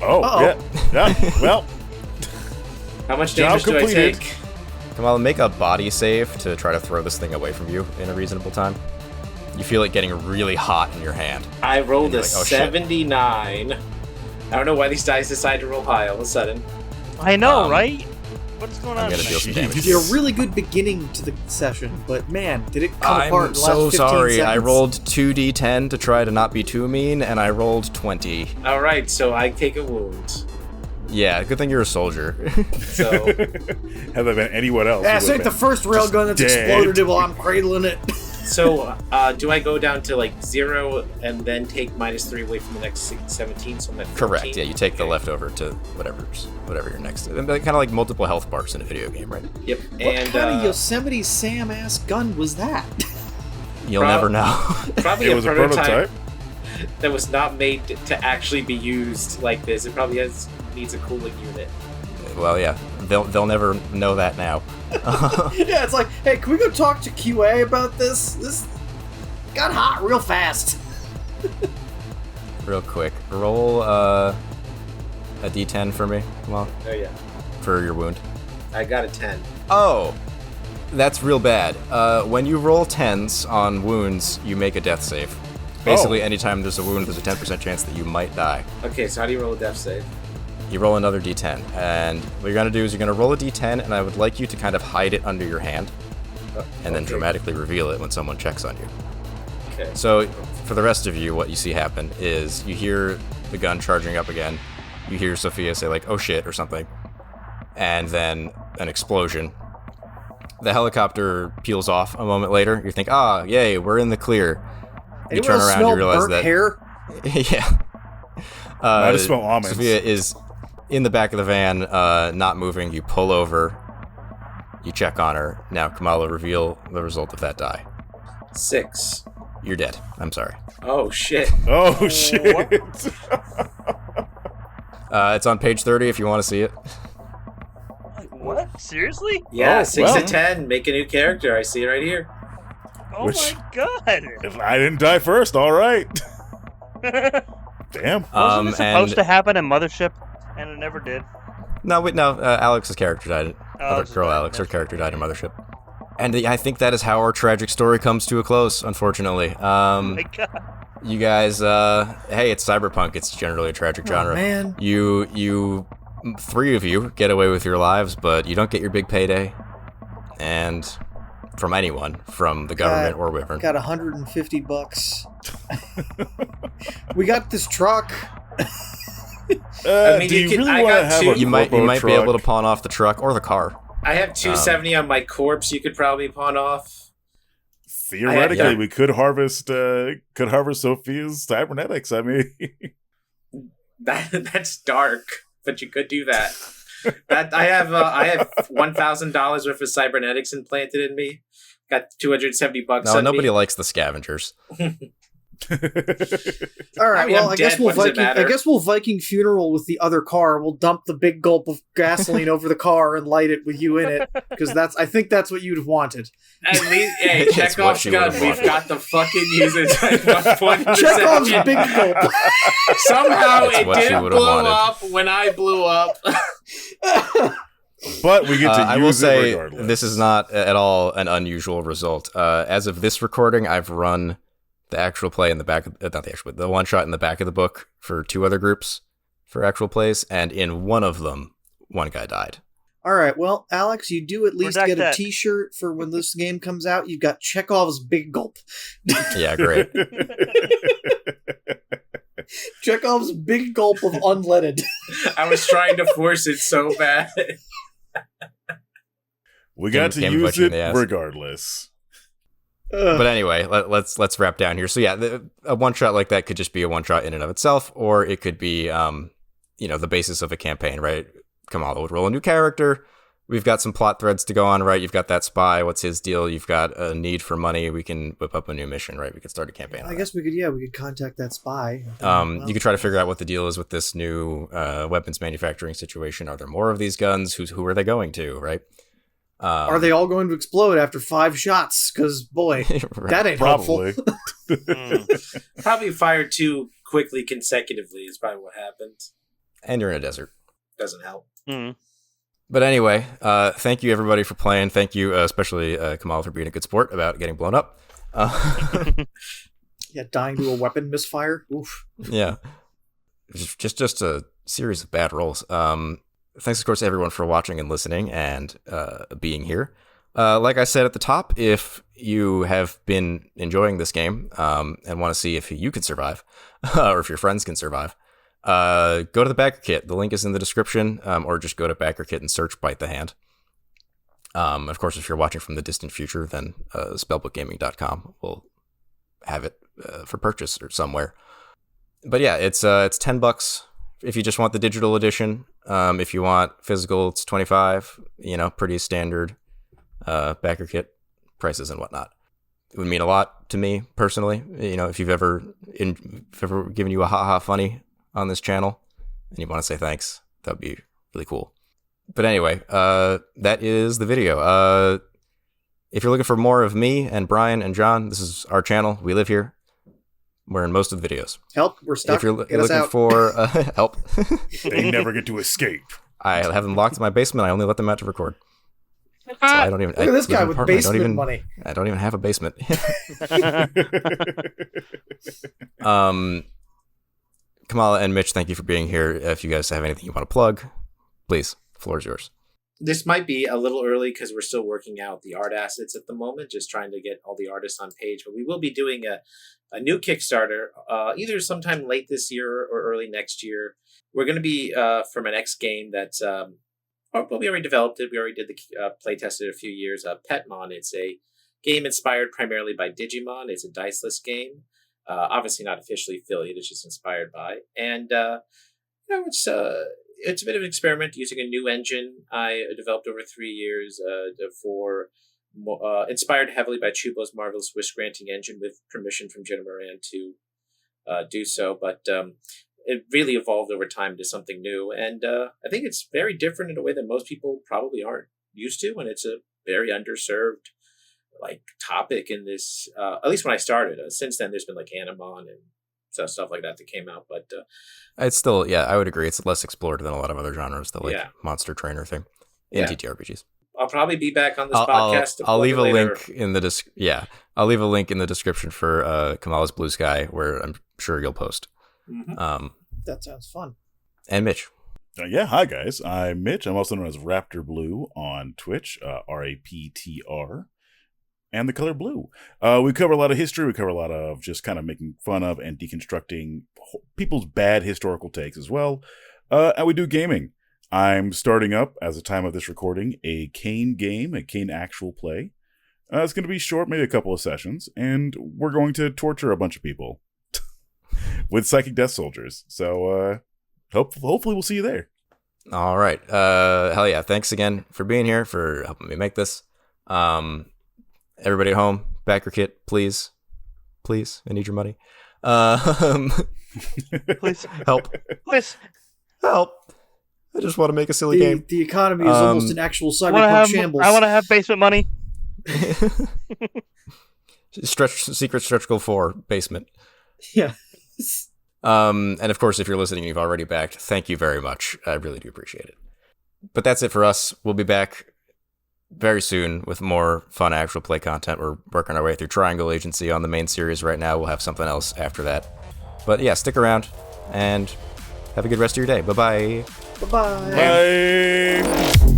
Oh, yeah. Well, How much Job damage do I completed. take? Kamal, make a body save to try to throw this thing away from you in a reasonable time. You feel it getting really hot in your hand. I rolled a And you're like, oh, shit. 79. I don't know why these dice decide to roll high all of a sudden. I know, Um, right? What's going I'm on? gonna deal some damage. You had a really good beginning to the session, but man, did it come apart in I'm the last so 15 sorry. seconds. I rolled 2d10 to try to not be too mean, and I rolled 20. All right, so I take a wound. Yeah, good thing you're a soldier. So had that been anyone else? Yeah, it it's would've like the been first railgun that's dead. exploded while I'm cradling it. do I go down to like 0 and then take -3 away from the next 17? So I'm at 14? Correct. Yeah, you take the Okay. leftover to whatever you're next to. Kind of like multiple health bars in a video game, right? Yep. What And kind of Yosemite Sam ass gun was that? You'll never know. probably It a was a prototype prototype. that was not made to actually be used like this. It probably needs a cooling unit. Well, yeah, they'll never know that now. Yeah, it's like, hey, can we go talk to QA about this? This got hot real fast. Real quick, roll a d10 for me. Come on, Oh yeah, for your wound. I got a 10. Oh, that's real bad. When you roll 10s on wounds, you make a death save. Basically, anytime there's a wound, there's a 10% chance that you might die. Okay, so how do you roll a death save? You roll another d10, and what you're gonna do is you're gonna roll a d10, and I would like you to kind of hide it under your hand, and then Okay. dramatically reveal it when someone checks on you. Okay. So, for the rest of you, what you see happen is you hear the gun charging up again. You hear Sophia say, like, oh shit, or something. And then an explosion. The helicopter peels off a moment later. You think, ah, yay, we're in the clear. You Anyone turn else around, smell you realize burnt that. hair? Yeah. I just smell almonds. Sophia is in the back of the van, not moving. You pull over. You check on her. Now, Kamala, reveal the result of that die. 6. You're dead. I'm sorry. Oh shit. Oh shit! It's on page 30 if you want to see it. What? Seriously? Yeah, Oh, 6 well. to 10. Make a new character. I see it right here. Oh Which- my god! If I didn't die first, all right. Damn. Wasn't this supposed and to happen in Mothership? And it never did. no, wait, no. Alex's character died. Other this is girl right, Alex, her that's character died in Mothership. And I think that is how our tragic story comes to a close, unfortunately. Oh my god. You guys, hey, it's cyberpunk. It's generally a tragic genre. Oh, man. You, 3 of you get away with your lives, but you don't get your big payday. And from anyone, from the government or Wyvern. Got $150. We got this truck. I mean, do you you can- really I want to got have two- a You might corpo be truck? able to pawn off the truck or the car. I have 270 on my corpse. You could probably pawn off. Theoretically, Yeah. we could harvest Sophia's cybernetics. I mean, That's dark, but you could do that. That I have $1,000 worth of cybernetics implanted in me. Got $270 No, on nobody me. likes the scavengers. All right, I mean, well, I'm I guess dead. we'll What does it Viking. I matter? guess we'll Viking funeral with the other car. We'll dump the big gulp of gasoline over the car and light it with you in it, because I think that's what you'd have wanted. At least, hey, It's what Chekhov's you gun. would've We've wanted. got to fucking use it at one point in the Chekhov's session. big gulp. Somehow That's it what you didn't would've blow wanted. up when I blew up. but we get to I use will it say regardless. this is not at all an unusual result. As of this recording, I've run the actual play in the back, not the actual, the one shot in the back of the book for 2 other groups for actual plays, and in one of them, one guy died. All right, well, Alex, you do at least Redact get a that. T-shirt for when this game comes out. You've got Chekhov's big gulp. Yeah, great. Chekhov's big gulp of unleaded. I was trying to force it so bad. we got to Came use butcher in it the ass. regardless. But anyway, let's wrap down here. So yeah, a one shot like that could just be a one shot in and of itself, or it could be, the basis of a campaign, right? Kamala would roll a new character. We've got some plot threads to go on, right? You've got that spy. What's his deal? You've got a need for money. We can whip up a new mission, right? We could start a campaign. on I that. guess we could contact that spy. You could try to figure out what the deal is with this new weapons manufacturing situation. Are there more of these guns? Who are they going to, right? Are they all going to explode after 5 shots? Because, boy, Right. that ain't helpful. Probably. Mm. Probably fired 2 quickly consecutively is probably what happened. And you're in a desert. Doesn't help. Mm. But anyway, thank you everybody for playing. Thank you, especially Kamal, for being a good sport about getting blown up. Yeah, dying to a weapon misfire. Oof. Yeah. Just a series of bad rolls. Thanks, of course, everyone for watching and listening and being here. Like I said at the top, if you have been enjoying this game and want to see if you can survive, or if your friends can survive, go to the Backer Kit. The link is in the description, or just go to Backer Kit and search Bite the Hand. Of course, if you're watching from the distant future, then spellbookgaming.com will have it for purchase or somewhere. But yeah, it's $10 if you just want the digital edition. If you want physical, it's $25. Pretty standard Backer Kit prices and whatnot. It would mean a lot to me personally. If you've ever given you a ha funny on this channel and you want to say thanks, that would be really cool. But anyway, that is the video. If you're looking for more of me and Brian and John, this is our channel. We live here. We're in most of the videos. Help, we're stuck. If you're Get us looking out. for help, They never get to escape. I have them locked in my basement. I only let them out to record. So I don't even. Look at this guy with apartment. basement money. I don't even have a basement. Kamala and Mitch, thank you for being here. If you guys have anything you want to plug, please, the floor is yours. This might be a little early because we're still working out the art assets at the moment, just trying to get all the artists on page. But we will be doing a new Kickstarter either sometime late this year or early next year. We're going to be from an X game that's, we already developed it. We already did the play tested a few years. Petmon, it's a game inspired primarily by Digimon. It's a diceless game. Obviously not officially affiliated, it's just inspired by. And, it's a bit of an experiment using a new engine I developed over 3 years inspired heavily by Chubo's marvelous wish-granting engine with permission from Jenna Moran to do so. But it really evolved over time to something new. And I think it's very different in a way that most people probably aren't used to. And it's a very underserved topic in this, at least when I started. Since then, there's been Animon and stuff like that came out, but it's still, I would agree, it's less explored than a lot of other genres, the monster trainer thing in TTRPGs. I'll probably be back on this podcast. I'll leave a link in the I'll leave a link in the description for Kamala's Blue Sky, where I'm sure you'll post. Mm-hmm. That sounds fun. And Mitch. Hi guys, I'm Mitch. I'm also known as Raptor Blue on Twitch, RAPTR. And the color blue. We cover a lot of history. We cover a lot of just kind of making fun of and deconstructing people's bad historical takes as well. And we do gaming. I'm starting up, as the time of this recording, a Kane game, a Kane actual play. It's going to be short, maybe a couple of sessions, and we're going to torture a bunch of people with psychic death soldiers. So hopefully we'll see you there. All right. Hell yeah. Thanks again for being here, for helping me make this. Everybody at home, Backer Kit, please. Please, I need your money. Please. Help. Please. Help. I just want to make a silly game. The economy is almost an actual cyberpunk shambles. I want to have basement money. Secret stretch goal 4, basement. Yeah. And of course, if you're listening, you've already backed. Thank you very much. I really do appreciate it. But that's it for us. We'll be back very soon with more fun actual play content. We're working our way through Triangle Agency on the main series right now. We'll have something else after that. But yeah, stick around and have a good rest of your day. Bye-bye. Bye-bye. Bye.